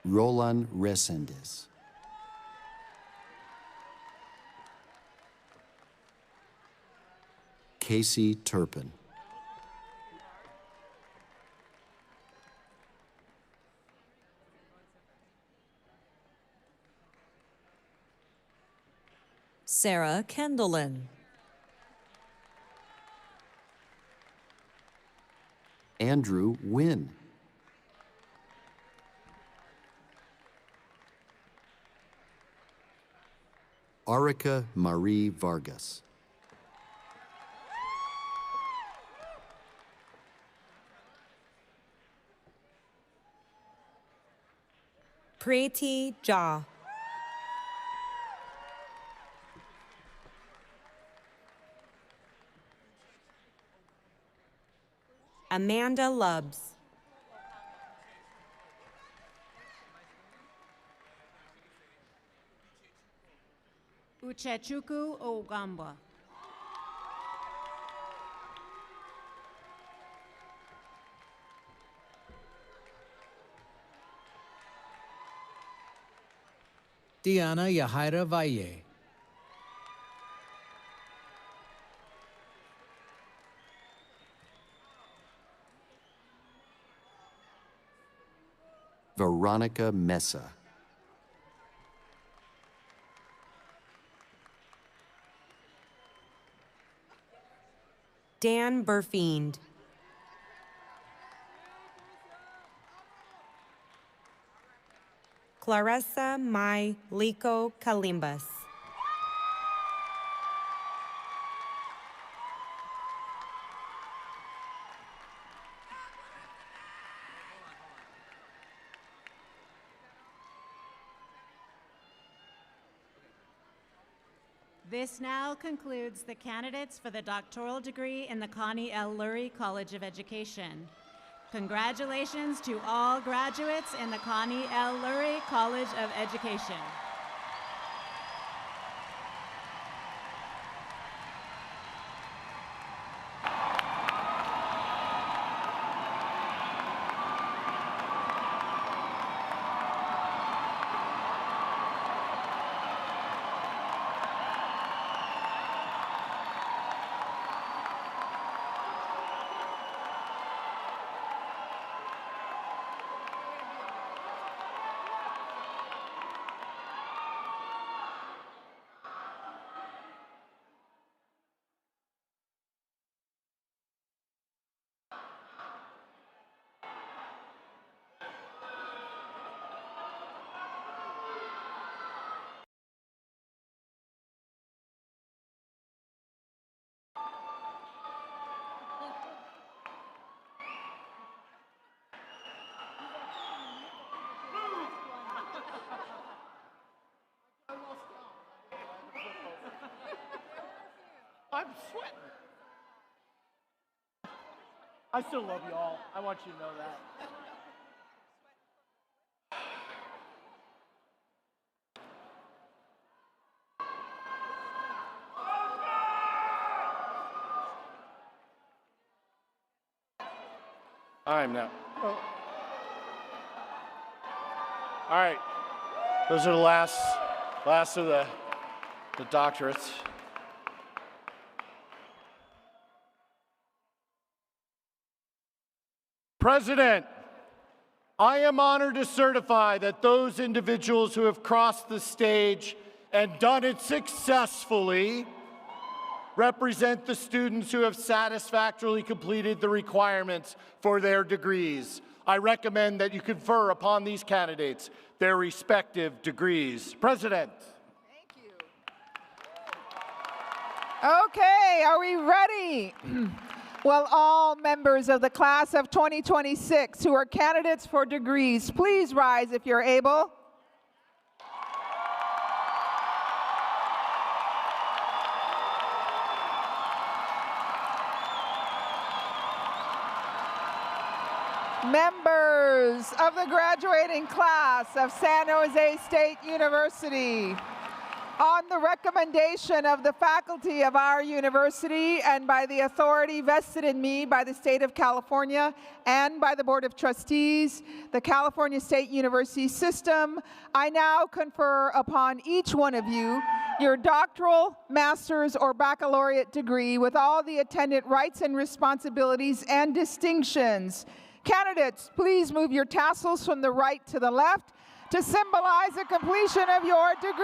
Roland Resendiz. Casey Turpin. Sarah Kendallin. Andrew Wynn. Arica Marie Vargas. Preeti Jha. Amanda Lubbs. Uchechukwu Ogamba. Diana Yahaira Valle. Veronica Mesa. Dan Burfiend. Clarissa Mai Lico Kalimbas. This now concludes the candidates for the doctoral degree in the Connie L. Lurie College of Education. Congratulations to all graduates in the Connie L. Lurie College of Education. I'm sweating. I still love you all. I want you to know that. I'm now. Oh. All right. Those are the last of the doctorates. President, I am honored to certify that those individuals who have crossed the stage and done it successfully represent the students who have satisfactorily completed the requirements for their degrees. I recommend that you confer upon these candidates their respective degrees. President. Thank you. Okay, are we ready? Will all members of the class of 2026 who are candidates for degrees please rise if you're able? Members of the graduating class of San Jose State University, on the recommendation of the faculty of our university and by the authority vested in me by the state of California and by the Board of Trustees, the California State University system, I now confer upon each one of you your doctoral, master's, or baccalaureate degree with all the attendant rights and responsibilities and distinctions. Candidates, please move your tassels from the right to the left to symbolize the completion of your degree.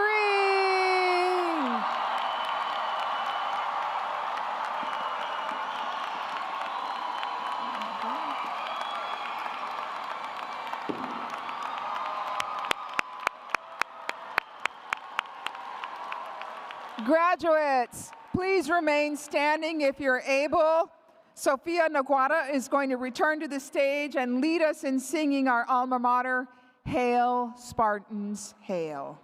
Graduates, please remain standing if you're able. Sophia Naguara is going to return to the stage and lead us in singing our alma mater, Hail, Spartans, Hail.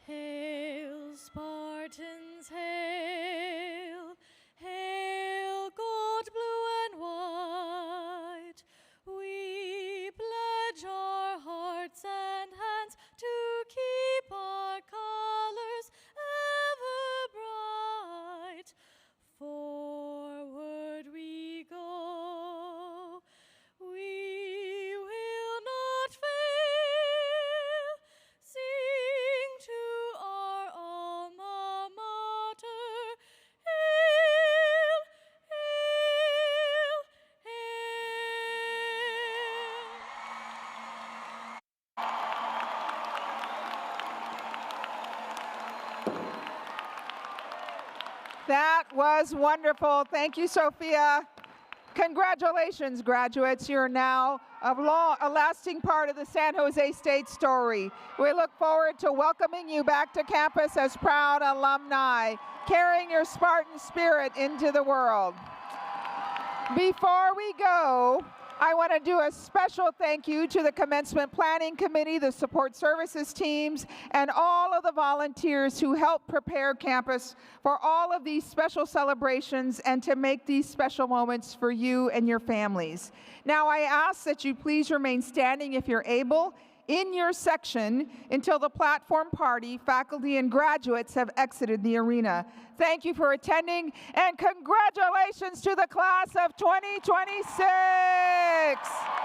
Hail, Spartans, hail, hail, gold, blue, and white. We pledge our hearts and hands to keep our colors ever bright. Forward we go, we will not fail. Sing to our alma mater, hail, hail, That was wonderful. Thank you, Sophia. Congratulations, graduates. You're now a lasting part of the San Jose State story. We look forward to welcoming you back to campus as proud alumni, carrying your Spartan spirit into the world. Before we go, I want to do a special thank you to the Commencement Planning Committee, the support services teams, and all of the volunteers who helped prepare campus for all of these special celebrations and to make these special moments for you and your families. Now, I ask that you please remain standing if you're able in your section until the platform party, faculty, and graduates have exited the arena. Thank you for attending, and congratulations to the class of 2026!